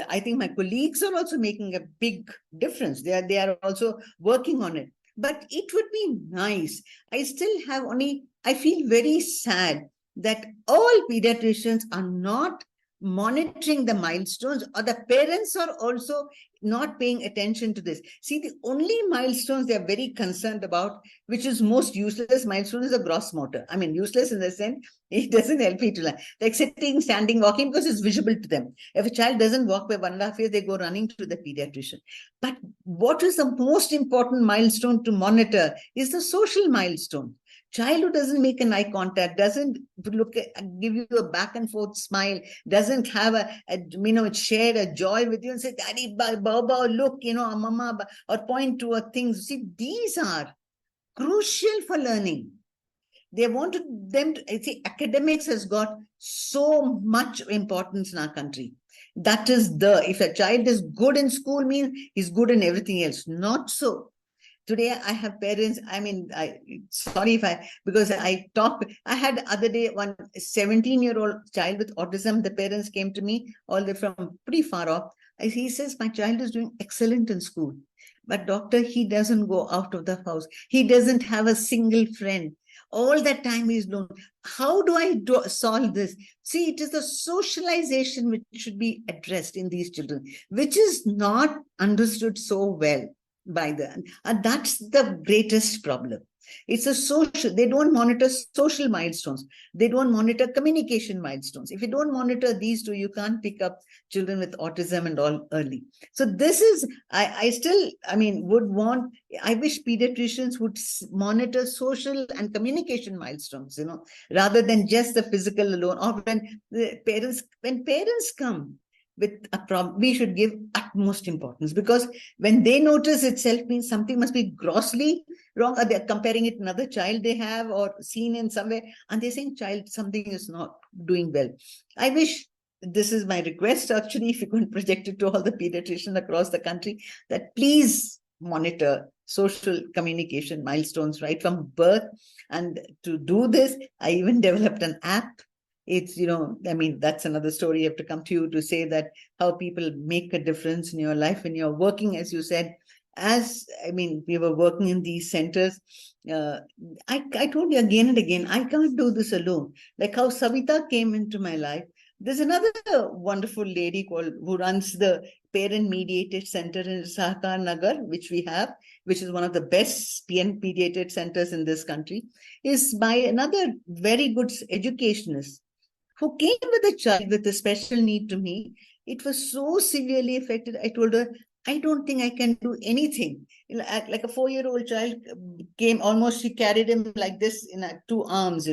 I think my colleagues are also making a big difference. They are also working on it. But it would be nice. I feel very sad that all pediatricians are not monitoring the milestones, or the parents are also not paying attention to this. See, the only milestones they are very concerned about, which is most useless milestone, is a gross motor. Useless in the sense, it doesn't help you to learn. Like sitting, standing, walking, because it's visible to them. If a child doesn't walk by 1.5 years, they go running to the pediatrician. But what is the most important milestone to monitor is the social milestone. Child who doesn't make an eye contact, doesn't give you a back and forth smile, doesn't have share a joy with you and say, Daddy, Baba, look, Mama, or point to things. See, these are crucial for learning. They wanted them to see, academics has got so much importance in our country. That is if a child is good in school, means he's good in everything else. Not so. Today, I have parents, because I had other day, one 17-year-old child with autism, the parents came to me, all the way from pretty far off. He says, my child is doing excellent in school. But doctor, he doesn't go out of the house. He doesn't have a single friend. All that time he's alone. How do I solve this? See, it is the socialization which should be addressed in these children, which is not understood so well by them. And that's the greatest problem. It's a social, they don't monitor social milestones. They don't monitor communication milestones. If you don't monitor these two, you can't pick up children with autism and all early. So this is, I wish pediatricians would monitor social and communication milestones, rather than just the physical alone. Or when parents come with a problem, we should give utmost importance, because when they notice itself, means something must be grossly wrong, or they're comparing it to another child they have or seen in somewhere, and they're saying something is not doing well. I wish, this is my request actually, if you can project it to all the pediatricians across the country, that please monitor social communication milestones right from birth. And to do this, I even developed an app. It's, that's another story. I have to come to you to say that how people make a difference in your life when you're working, as you said. We were working in these centers. I told you again and again, I can't do this alone. Like how Savita came into my life, There's another wonderful lady who runs the parent mediated center in Sahakar Nagar, which we have, which is one of the best PN mediated centers in this country, is by another very good educationist who came with a child with a special need to me. It was so severely affected. I told her, I don't think I can do anything. Like a 4-year-old child came, almost she carried him like this in 2 arms.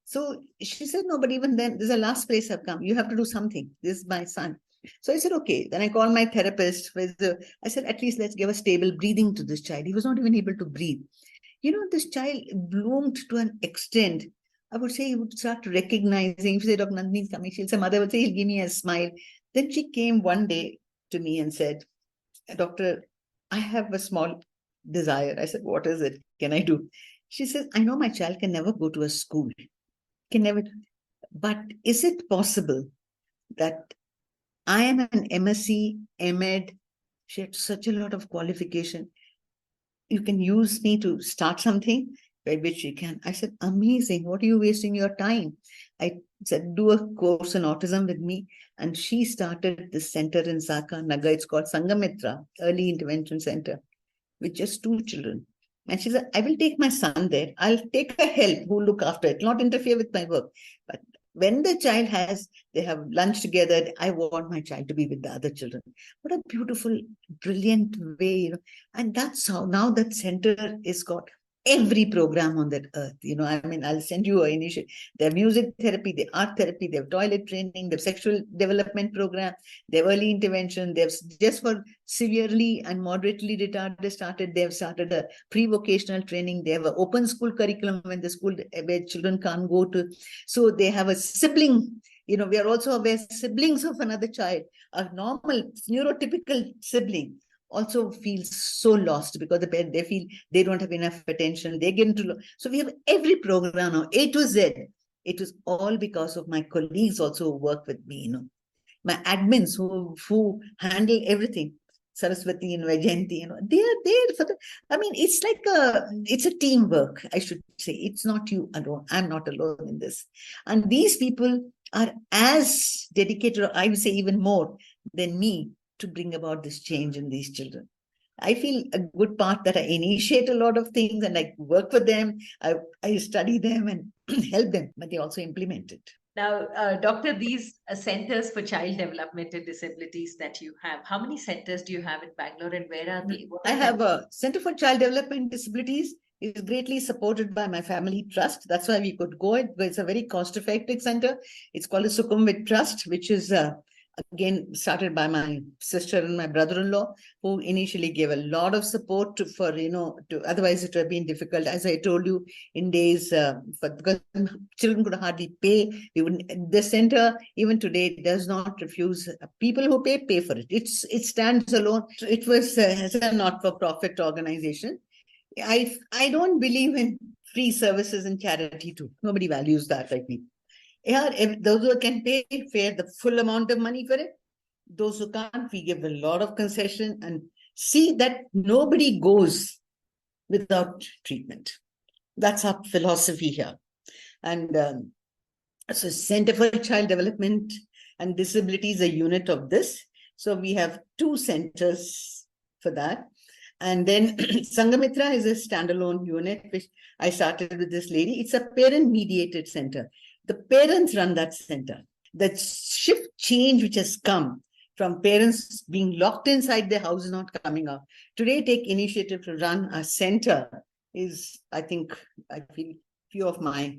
So she said, no, but even then, this is the last place I've come. You have to do something. This is my son. So I said, okay. Then I called my therapist. I said, at least let's give a stable breathing to this child. He was not even able to breathe. This child bloomed to an extent. I would say he would start recognizing. If you say, Dr. Nandini is coming, she'll say, mother would say, he'll give me a smile. Then she came one day to me and said, Doctor, I have a small desire. I said, what is it? Can I do? She says, I know my child can never go to a school. Can never. But is it possible that I am an MSc, MEd, she had such a lot of qualification. You can use me to start something by which you can. I said, amazing. What are you wasting your time? I said, do a course in autism with me. And she started this center in Saka Nagar. It's called Sangamitra, Early Intervention Center, with just 2 children. And she said, I will take my son there. I'll take a help who will look after it, not interfere with my work. But when the child they have lunch together, I want my child to be with the other children. What a beautiful, brilliant way. And that's how now that center is got every program on that earth. I'll send you an initiative. They have music therapy, they have art therapy, they have toilet training, they have sexual development program, they have early intervention, they have just for severely and moderately retarded they have started a pre-vocational training. They have an open school curriculum when the school where children can't go to. So they have a sibling. We are also aware siblings of another child, a normal neurotypical sibling, also feels so lost because the parent, they feel they don't have enough attention. They get into. So we have every program now, A to Z. It was all because of my colleagues also who work with me, my admins who handle everything. Saraswati and Vajayanti, they are there for the. It's a teamwork, I should say. It's not you alone. I'm not alone in this. And these people are as dedicated, or I would say even more than me, to bring about this change in these children. I feel a good part that I initiate a lot of things and I work with them. I study them and help them, but they also implement it. Now, Doctor, these centers for child development and disabilities that you have, how many centers do you have in Bangalore and where are they? I have a Center for Child Development and Disabilities. Is greatly supported by my family trust. That's why we could go. It's a very cost-effective center. It's called the Sukhumvit Trust, which is again started by my sister and my brother-in-law, who initially gave a lot of support otherwise it would have been difficult, as I told you, in days because children could hardly pay. The center even today does not refuse. People who pay for it. It stands alone. It was as a not-for-profit organization. I don't believe in free services and charity too. Nobody values that, I think. Those who can pay the full amount of money for it. Those who can't, we give a lot of concession and see that nobody goes without treatment. That's our philosophy here. And so Center for Child Development and Disabilities is a unit of this. So we have 2 centers for that. And then Sangamitra is a standalone unit, which I started with this lady. It's a parent-mediated center. The parents run that center. The shift change which has come from parents being locked inside their house is not coming out. Today, take initiative to run a center is, I think, I feel few of my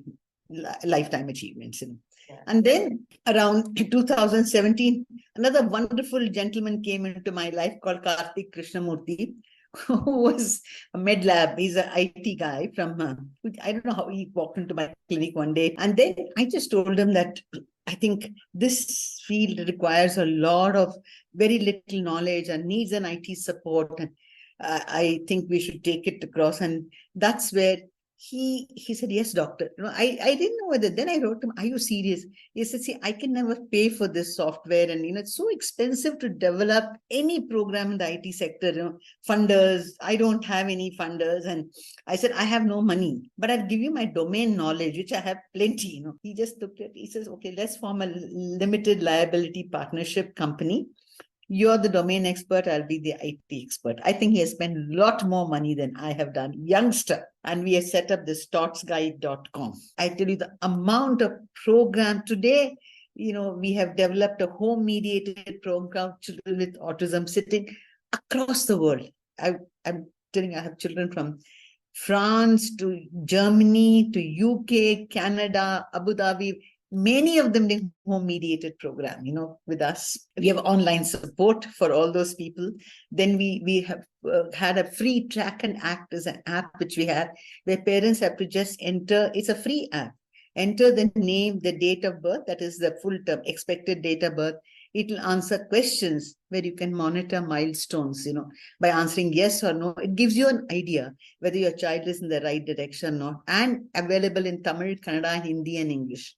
lifetime achievements. Yeah. And then around 2017, another wonderful gentleman came into my life called Karthik Krishnamurthy, who was a med lab. He's an IT guy from, I don't know how he walked into my clinic one day. And then I just told him that I think this field requires a lot of very little knowledge and needs an IT support. And I think we should take it across. And that's where he said, yes, doctor. I didn't know whether, then I wrote him, are you serious? He said, see, I can never pay for this software. And, it's so expensive to develop any program in the IT sector, funders. I don't have any funders. And I said, I have no money, but I'll give you my domain knowledge, which I have plenty. He just looked at, he says, okay, let's form a limited liability partnership company. You're the domain expert, I'll be the IT expert. I think he has spent a lot more money than I have done. Youngster. And we have set up this thoughtsguide.com. I tell you the amount of program today, we have developed a home-mediated program, children with autism sitting across the world. I'm telling you, I have children from France to Germany to UK, Canada, Abu Dhabi. Many of them in home-mediated program, with us. We have online support for all those people. Then we have had a free track and act as an app which we have, where parents have to just enter. It's a free app. Enter the name, the date of birth, that is the full term, expected date of birth. It will answer questions where you can monitor milestones, by answering yes or no. It gives you an idea whether your child is in the right direction or not, and available in Tamil, Kannada, Hindi, and English.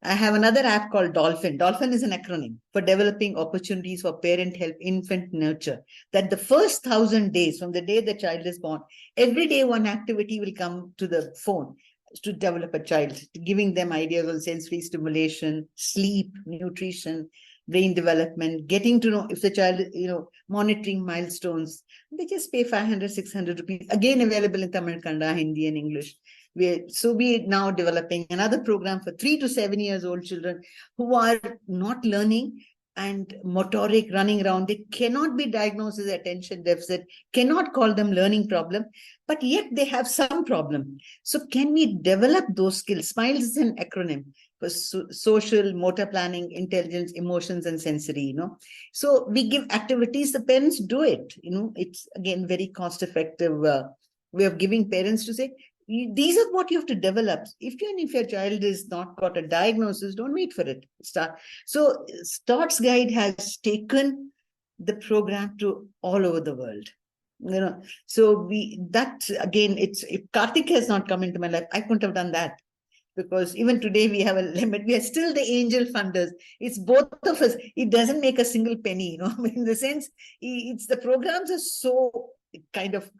I have another app called Dolphin. Dolphin is an acronym for developing opportunities for parent help, infant nurture. That the first 1,000 days from the day the child is born, every day one activity will come to the phone to develop a child, giving them ideas on sensory stimulation, sleep, nutrition, brain development, getting to know if the child, monitoring milestones. They just pay 500, 600 rupees. Again, available in Tamil, Kannada, Hindi, and English. We're now developing another program for 3 to 7 years old children who are not learning and motoric, running around. They cannot be diagnosed as attention deficit, cannot call them learning problem, but yet they have some problem. So can we develop those skills? SMILES is an acronym for social, motor planning, intelligence, emotions, and sensory, So we give activities, the parents do it, It's, again, very cost-effective way of giving parents to say, these are what you have to develop. Even if your child is not got a diagnosis, don't wait for it. Start. So Thoughts Guide has taken the program to all over the world. So again, if Karthik has not come into my life, I couldn't have done that. Because even today we have a limit. We are still the angel funders. It's both of us. It doesn't make a single penny, in the sense, it's the programs are so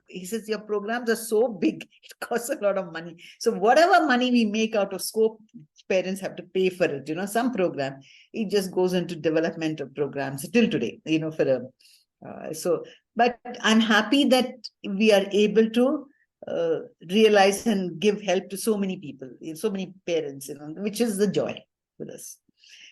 he says, your programs are so big, it costs a lot of money. So whatever money we make out of scope, parents have to pay for it. Some program, it just goes into developmental programs till today, but I'm happy that we are able to realize and give help to so many people, so many parents, which is the joy with us.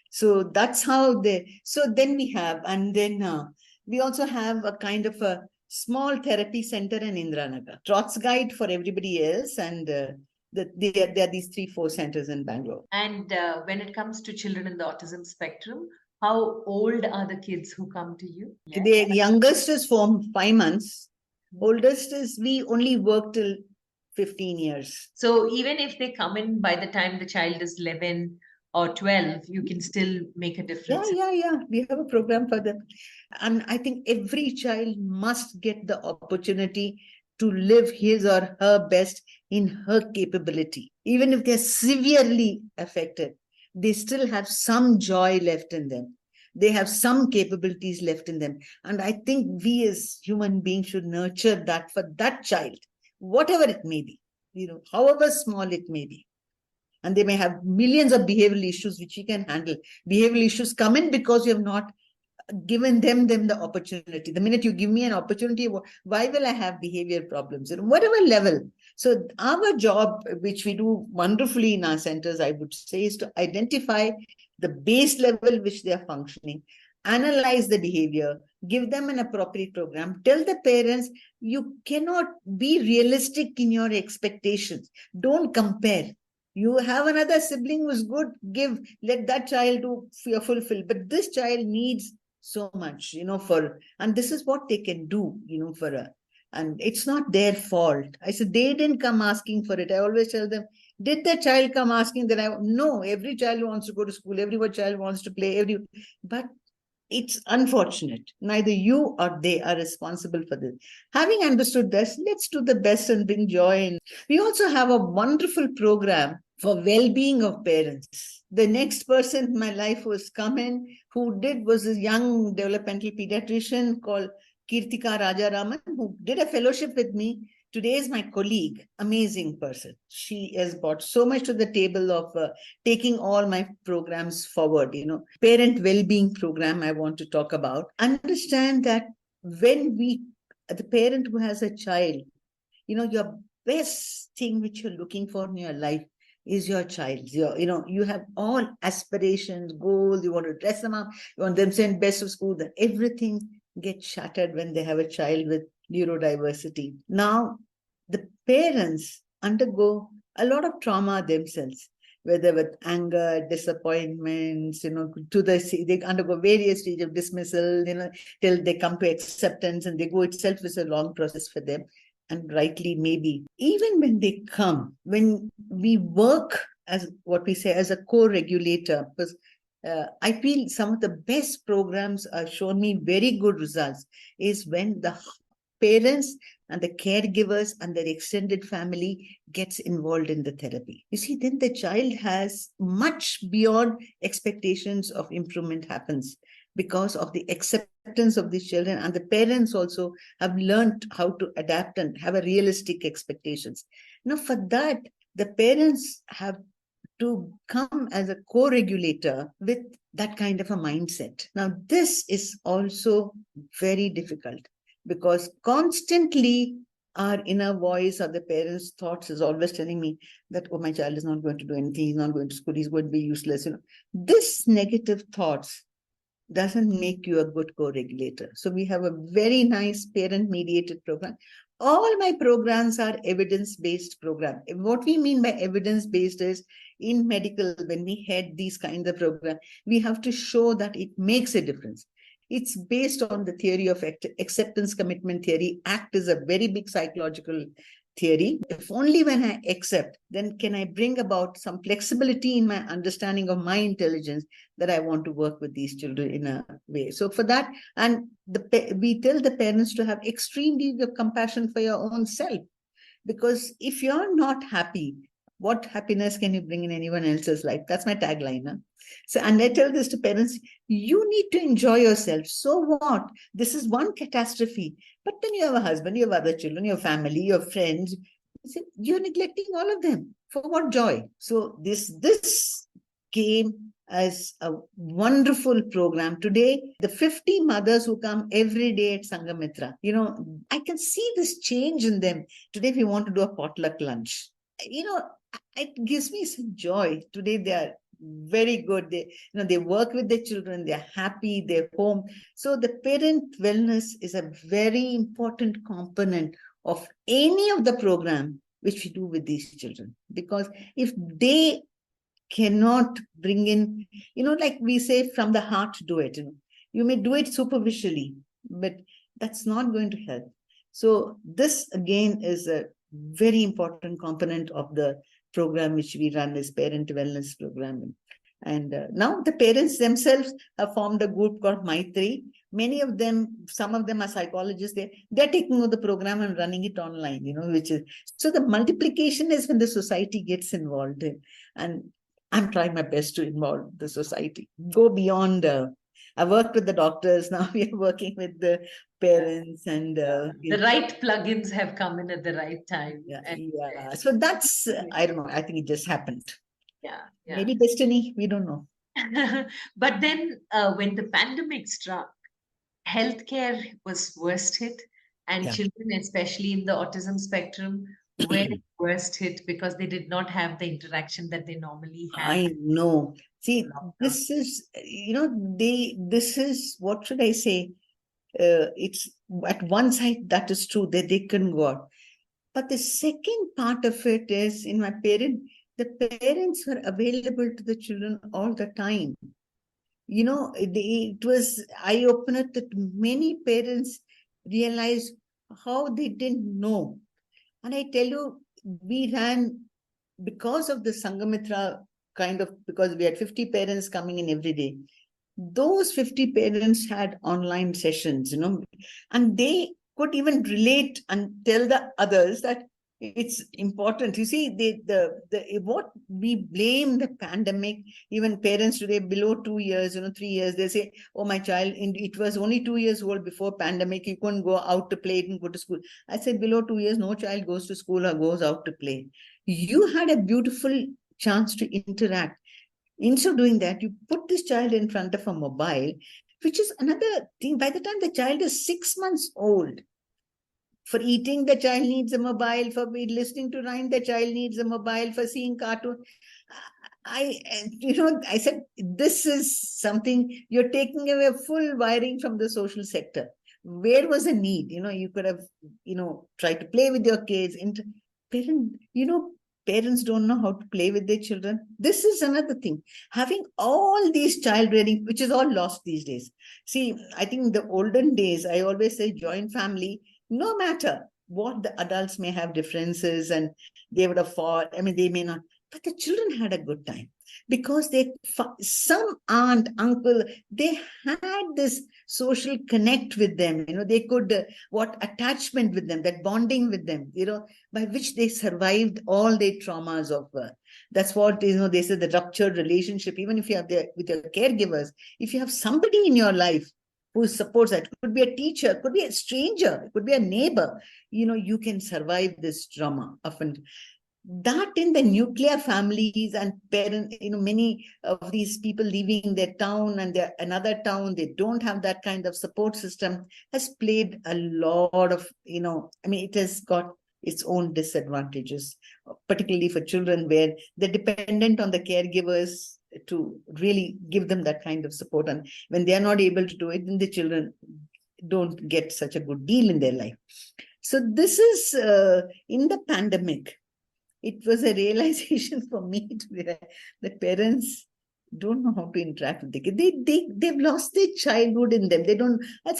So that's how so then we have, and then we also have a kind of a small therapy center in Indranagar. Thoughts Guide for everybody else, and there are these 3-4 centers in Bangalore. And when it comes to children in the autism spectrum, how old are the kids who come to you? The youngest is from 5 months. Oldest is, we only work till 15 years. So even if they come in by the time the child is 11 or 12, you can still make a difference. Yeah. We have a program for them. And I think every child must get the opportunity to live his or her best in her capability. Even if they're severely affected, they still have some joy left in them. They have some capabilities left in them. And I think we as human beings should nurture that for that child, whatever it may be, however small it may be. And they may have millions of behavioral issues which we can handle. Behavioral issues come in because you have not given them the opportunity. The minute you give me an opportunity, why will I have behavior problems? Whatever level. So our job, which we do wonderfully in our centers, I would say, is to identify the base level which they are functioning, analyze the behavior, give them an appropriate program, tell the parents, you cannot be realistic in your expectations. Don't compare. You have another sibling who's good, let that child fulfill. But this child needs so much, and this is what they can do, and it's not their fault. I said, they didn't come asking for it. I always tell them, did the child come asking? No, every child wants to go to school, every child wants to play, but It's unfortunate. Neither you or they are responsible for this. Having understood this, let's do the best and bring joy in. We also have a wonderful program for well-being of parents. The next person in my life was come in was a young developmental pediatrician called Kirtika Rajaraman, who did a fellowship with me. Today is my colleague, amazing person. She has brought so much to the table of taking all my programs forward. Parent well-being program I want to talk about. Understand that the parent who has a child, your best thing which you're looking for in your life is your child. You have all aspirations, goals, you want to dress them up, you want them sent best of school, that everything gets shattered when they have a child with neurodiversity. Now, the parents undergo a lot of trauma themselves, whether with anger, disappointments, they undergo various stages of dismissal, till they come to acceptance, and they go itself is a long process for them. And rightly, maybe, even when they come, when we work as what we say as a co-regulator, because I feel some of the best programs are shown me very good results is when the parents and the caregivers and their extended family gets involved in the therapy. You see, then the child has much beyond expectations of improvement happens because of the acceptance of these children, and the parents also have learned how to adapt and have a realistic expectations. For that, the parents have to come as a co-regulator with that kind of a mindset. Now, this is also very difficult because constantly our inner voice or the parents' thoughts is always telling me that, oh, my child is not going to do anything, he's not going to school, he's going to be useless. This negative thoughts doesn't make you a good co-regulator. So we have a very nice parent-mediated program. All my programs are evidence-based program. What we mean by evidence-based is in medical, when we had these kinds of programs, we have to show that it makes a difference. It's based on the theory of acceptance commitment theory. ACT is a very big psychological theory. If only when I accept, then can I bring about some flexibility in my understanding of my intelligence that I want to work with these children in a way. So for that, and we tell the parents to have extreme degree of compassion for your own self. Because if you're not happy, what happiness can you bring in anyone else's life? That's my tagline. Huh? So, and I tell this to parents, you need to enjoy yourself. So what? This is one catastrophe. But then you have a husband, you have other children, your family, your friends. You're neglecting all of them. For what joy? So this came as a wonderful program. Today, the 50 mothers who come every day at Sangamitra, I can see this change in them. Today, we want to do a potluck lunch. It gives me some joy. Today, they are very good. They work with their children. They're happy. They're home. So the parent wellness is a very important component of any of the program which we do with these children. Because if they cannot bring in, like we say, from the heart, do it. You may do it superficially, but that's not going to help. So this again is a very important component of the program which we run as parent wellness program. And now the parents themselves have formed a group called Maitri. Many of them, some of them are psychologists. They're taking over the program and running it online, which is, so the multiplication is when the society gets involved in. And I'm trying my best to involve the society, go beyond. I worked with the doctors. Now we are working with the parents, and the right plugins have come in at the right time. Yeah. So that's I don't know. I think it just happened. Yeah. Maybe destiny. We don't know. But then, when the pandemic struck, healthcare was worst hit, and children, especially in the autism spectrum, were worst hit because they did not have the interaction that they normally have. I know. See, this is, this is, what should I say? It's at one side, that is true, that they can go out. But the second part of it is, the parents were available to the children all the time. It was eye-opener that many parents realized how they didn't know. And I tell you, we ran, because of the Sangamitra because we had 50 parents coming in every day, those 50 parents had online sessions, and they could even relate and tell the others that it's important. You see, what we blame the pandemic, even parents today below 2 years, 3 years, they say, oh, my child, it was only 2 years old before pandemic, you couldn't go out to play and go to school. I said, below 2 years, no child goes to school or goes out to play. You had a beautiful chance to interact. Instead of doing that, you put this child in front of a mobile, which is another thing. By the time the child is 6 months old, for eating, the child needs a mobile. For listening to rhyme, the child needs a mobile. For seeing cartoon, I said, this is something, you're taking away full wiring from the social sector. Where was the need? You could have, tried to play with your kids. Parents don't know how to play with their children. This is another thing. Having all these child rearing, which is all lost these days. See, I think in the olden days, I always say joint family, no matter what the adults may have differences and they would have fought, they may not, but the children had a good time because some aunt, uncle, they had this social connect with them, they could, attachment with them, that bonding with them, by which they survived all their traumas of birth. That's what, they say the ruptured relationship, even if you have with your caregivers, if you have somebody in your life who supports that, could be a teacher, could be a stranger, could be a neighbor, you can survive this trauma often. That in the nuclear families and parents, many of these people leaving their town and they're another town, they don't have that kind of support system, has played a lot of, it has got its own disadvantages, particularly for children where they're dependent on the caregivers to really give them that kind of support. And when they are not able to do it, then the children don't get such a good deal in their life. So this is in the pandemic. It was a realization for me that parents don't know how to interact with the kids. They've lost their childhood in them. They don't. I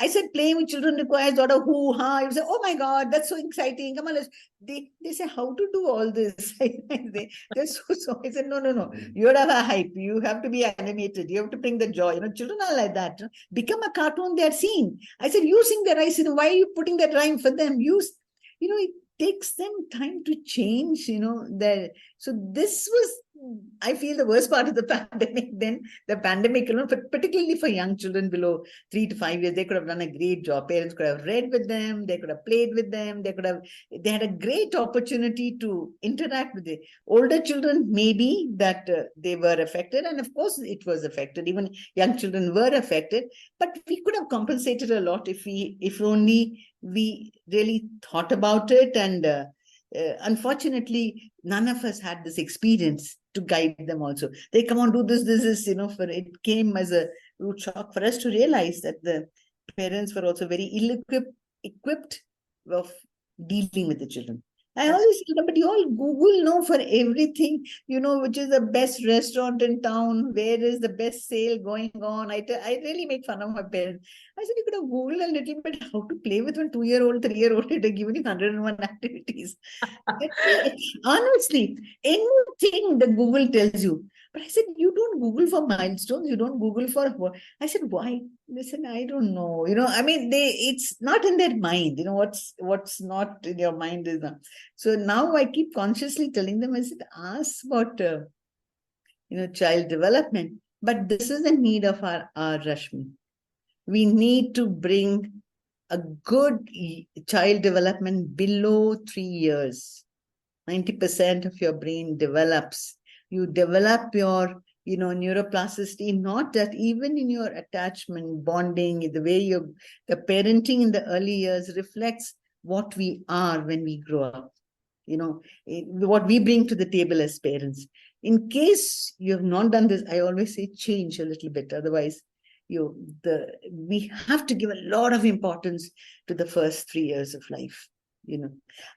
said playing with children requires a lot of hoo-ha. You say, oh my God, that's so exciting. Come on, they say how to do all this. They're so. I said, no. You have a hype. You have to be animated. You have to bring the joy. Children are like that. Become a cartoon they're seeing. I said, you sing the rhyme. Why are you putting that rhyme for them? It takes them time to change, so this was, I feel, the worst part of the pandemic. Then the pandemic, particularly for young children below 3 to 5 years, they could have done a great job. Parents could have read with them, they could have played with them, they had a great opportunity to interact with the older children. Maybe that they were affected, and of course it was affected. Even young children were affected, but we could have compensated a lot if only we really thought about it. And unfortunately, none of us had this experience to guide them also. They come on, do this is, for it came as a root shock for us to realize that the parents were also very ill-equipped of dealing with the children. I always say, but you all Google for everything, which is the best restaurant in town, where is the best sale going on. I really make fun of my parents. I said, you could have Googled a little bit how to play with 1 2-year-old, 3-year-old, it have given you 101 activities. Honestly, anything that Google tells you. But I said, you don't Google for milestones, you don't Google for what? I said, why? Listen, I don't know. It's not in their mind. What's not in your mind is not. So now I keep consciously telling them, I said, ask about, child development. But this is the need of our Rashmi. We need to bring a good child development below 3 years. 90% of your brain develops. You develop your, neuroplasticity, not that even in your attachment, bonding, the way the parenting in the early years reflects what we are when we grow up. What we bring to the table as parents. In case you have not done this, I always say change a little bit. Otherwise, we have to give a lot of importance to the first 3 years of life,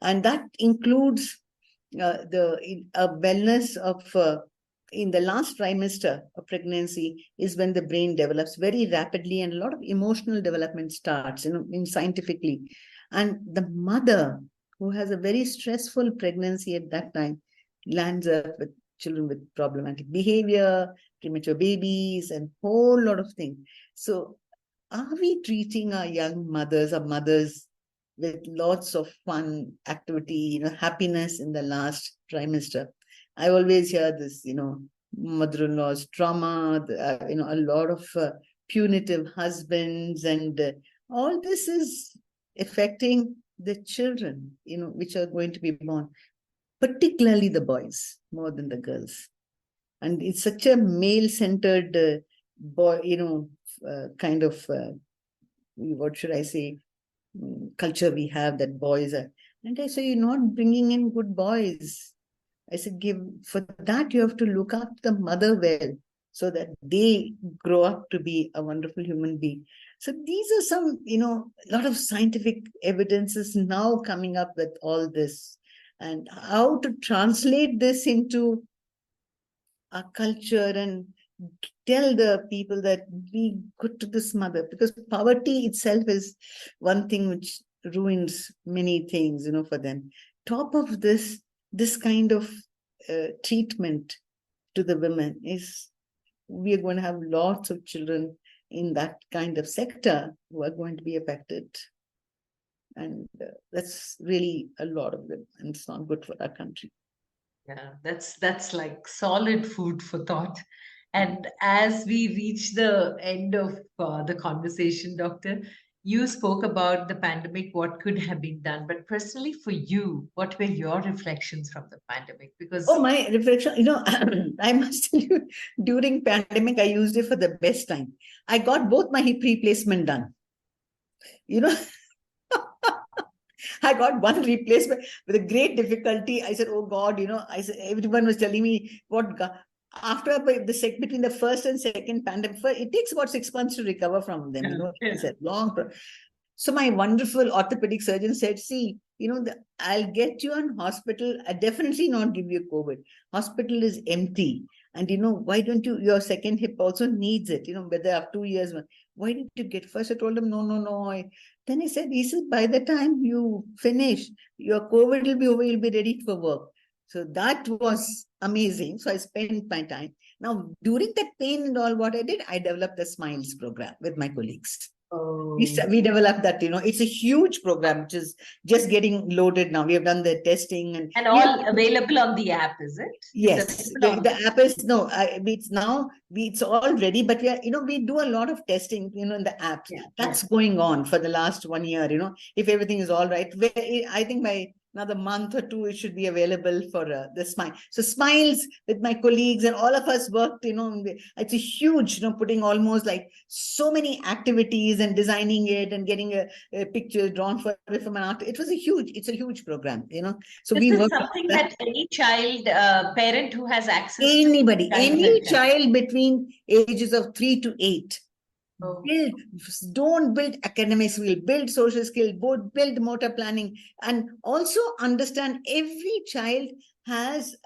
and that includes the wellness of in the last trimester of pregnancy is when the brain develops very rapidly and a lot of emotional development starts, scientifically. And the mother who has a very stressful pregnancy at that time lands up with children with problematic behavior, premature babies, and whole lot of things. So are we treating our young mothers or mothers with lots of fun, activity, happiness in the last trimester? I always hear this, mother-in-law's trauma, a lot of punitive husbands, and all this is affecting the children, which are going to be born, particularly the boys, more than the girls. And it's such a male-centered kind of, what should I say, culture we have, that boys are. And I say, you're not bringing in good boys. I said, for that, you have to look after the mother well, so that they grow up to be a wonderful human being. So these are some, a lot of scientific evidences now coming up with all this, and how to translate this into our culture and tell the people that be good to this mother, because poverty itself is one thing which ruins many things, for them. Top of this kind of treatment to the women is, we are going to have lots of children in that kind of sector who are going to be affected. And that's really a lot of them, and it's not good for our country. Yeah, that's like solid food for thought. And as we reach the end of the conversation, Doctor, you spoke about the pandemic, what could have been done. But personally, for you, what were your reflections from the pandemic? Because my reflection, I must tell you, during pandemic, I used it for the best time. I got both my hip replacement done. I got one replacement with a great difficulty. I said, oh God, I said, everyone was telling me after between the first and second pandemic, it takes about 6 months to recover from them. It's a long. So my wonderful orthopedic surgeon said, see, I'll get you in hospital. I definitely not give you COVID. Hospital is empty. And, why don't you, your second hip also needs it, whether after 2 years, why did you get first? I told him, no. Then he said, by the time you finish, your COVID will be over, you'll be ready for work. So that was amazing. So I spent my time. Now, during that pain and all, what I did, I developed the SMILES program with my colleagues. Oh. We developed that, it's a huge program, which is just getting loaded now. We have done the testing. And all available on the app, is it? Yes, the app is, it's all ready, but we are, we do a lot of testing, in the app. That's going on for the last 1 year, if everything is all right. I think by another month or two, it should be available for the SMILE. So SMILES with my colleagues and all of us worked, it's a huge, putting almost like so many activities and designing it and getting a picture drawn from an art. It's a huge program, So this is something that any child, parent who has access to any child between ages of 3 to 8. Don't build academics, we'll build social skill, build motor planning, and also understand every child has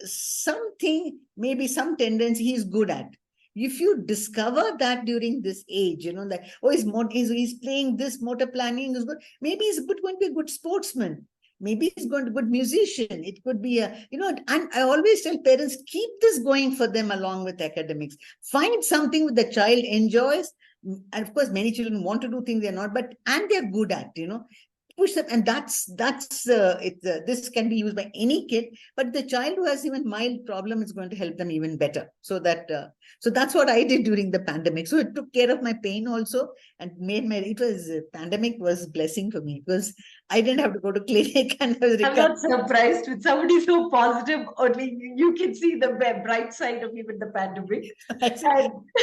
something, maybe some tendency he's good at. If you discover that during this age, that, he's playing this motor planning is good, maybe he's going to be a good sportsman. Maybe he's going to be a good musician. It could be and I always tell parents, keep this going for them along with academics. Find something that the child enjoys. And of course, many children want to do things they're not, and they're good at, push them. And this can be used by any kid, but the child who has even mild problem is going to help them even better. So that's what I did during the pandemic. So it took care of my pain also, and pandemic was a blessing for me, because I didn't have to go to clinic. And I'm not surprised with somebody so positive. Only you can see the bright side of even the pandemic. And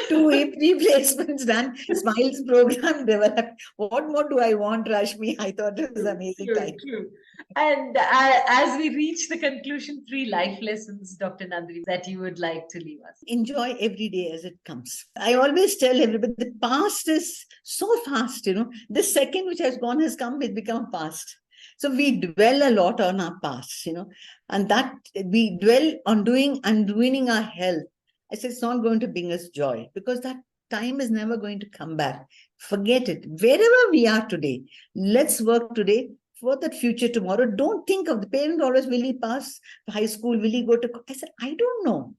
2 hip replacements done, SMILES program developed. What more do I want, Rashmi? I thought it was amazing. True. And as we reach the conclusion, 3 life lessons, Dr. Nandini, that you would like to leave us. Enjoy every day as it comes. I always tell everybody, the past is so fast, The second which has gone has come, it's become past. So we dwell a lot on our past, and that we dwell on doing and ruining our health. I said, it's not going to bring us joy, because that time is never going to come back. Forget it. Wherever we are today, let's work today for that future tomorrow. Don't think of the parent always, will he pass high school? Will he go to? I said, I don't know.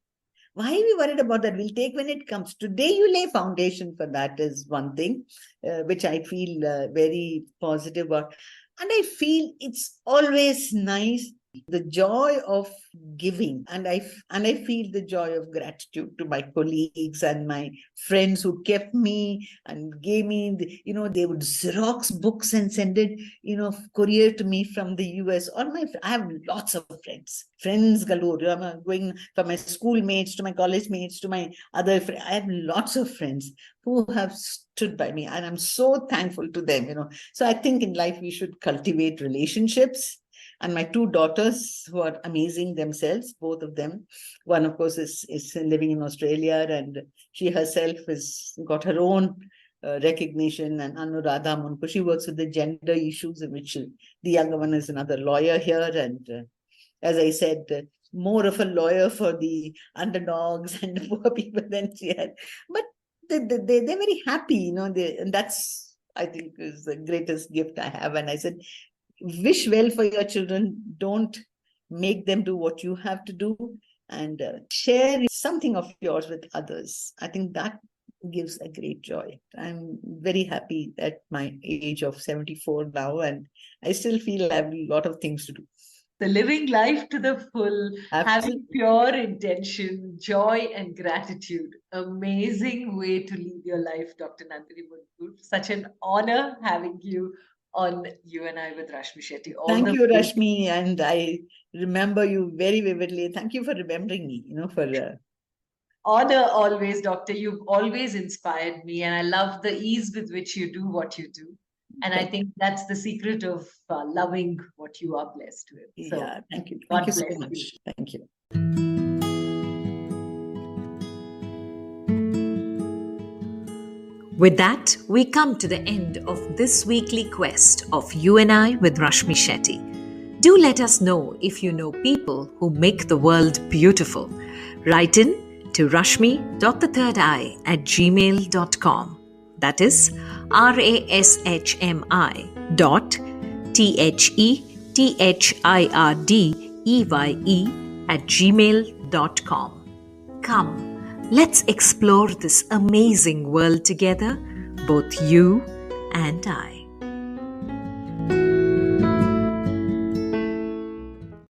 Why are we worried about that? We'll take when it comes. Today, you lay foundation for that is one thing, which I feel very positive about. And I feel it's always nice, the joy of giving, and I feel the joy of gratitude to my colleagues and my friends who kept me and gave me they would Xerox books and send it courier to me from the US. I have lots of friends galore. I'm going from my schoolmates to my college mates to my other friends. I have lots of friends who have stood by me, and I'm so thankful to them. So I think in life we should cultivate relationships. And my two daughters, who are amazing themselves, both of them. One, of course, is living in Australia, and she herself has got her own recognition. And Anuradha Mundkur, she works with the gender issues, in which the younger one is another lawyer here. And as I said, more of a lawyer for the underdogs and poor people than she had. But they're very happy, and that's, I think, is the greatest gift I have. And I said, wish well for your children. Don't make them do what you have to do, and share something of yours with others. I think that gives a great joy. I'm very happy at my age of 74 now, and I still feel I have a lot of things to do. The living life to the full, Absolutely. Having pure intention, joy and gratitude. Amazing way to lead your life, Dr. Nandini Mundkur. Such an honor having you on You and I with Rashmi Shetty. Thank you, Rashmi, and I remember you very vividly. Thank you for remembering me, for... Honor always, Doctor. You've always inspired me, and I love the ease with which you do what you do. And I think that's the secret of loving what you are blessed with. So, yeah, thank you. Thank you so much. You. Thank you. With that, we come to the end of this weekly quest of You and I with Rashmi Shetty. Do let us know if you know people who make the world beautiful. Write in to rashmi.thethirdeye@gmail.com. That is rashmi.thethirdeye@gmail.com. Come, let's explore this amazing world together, both you and I.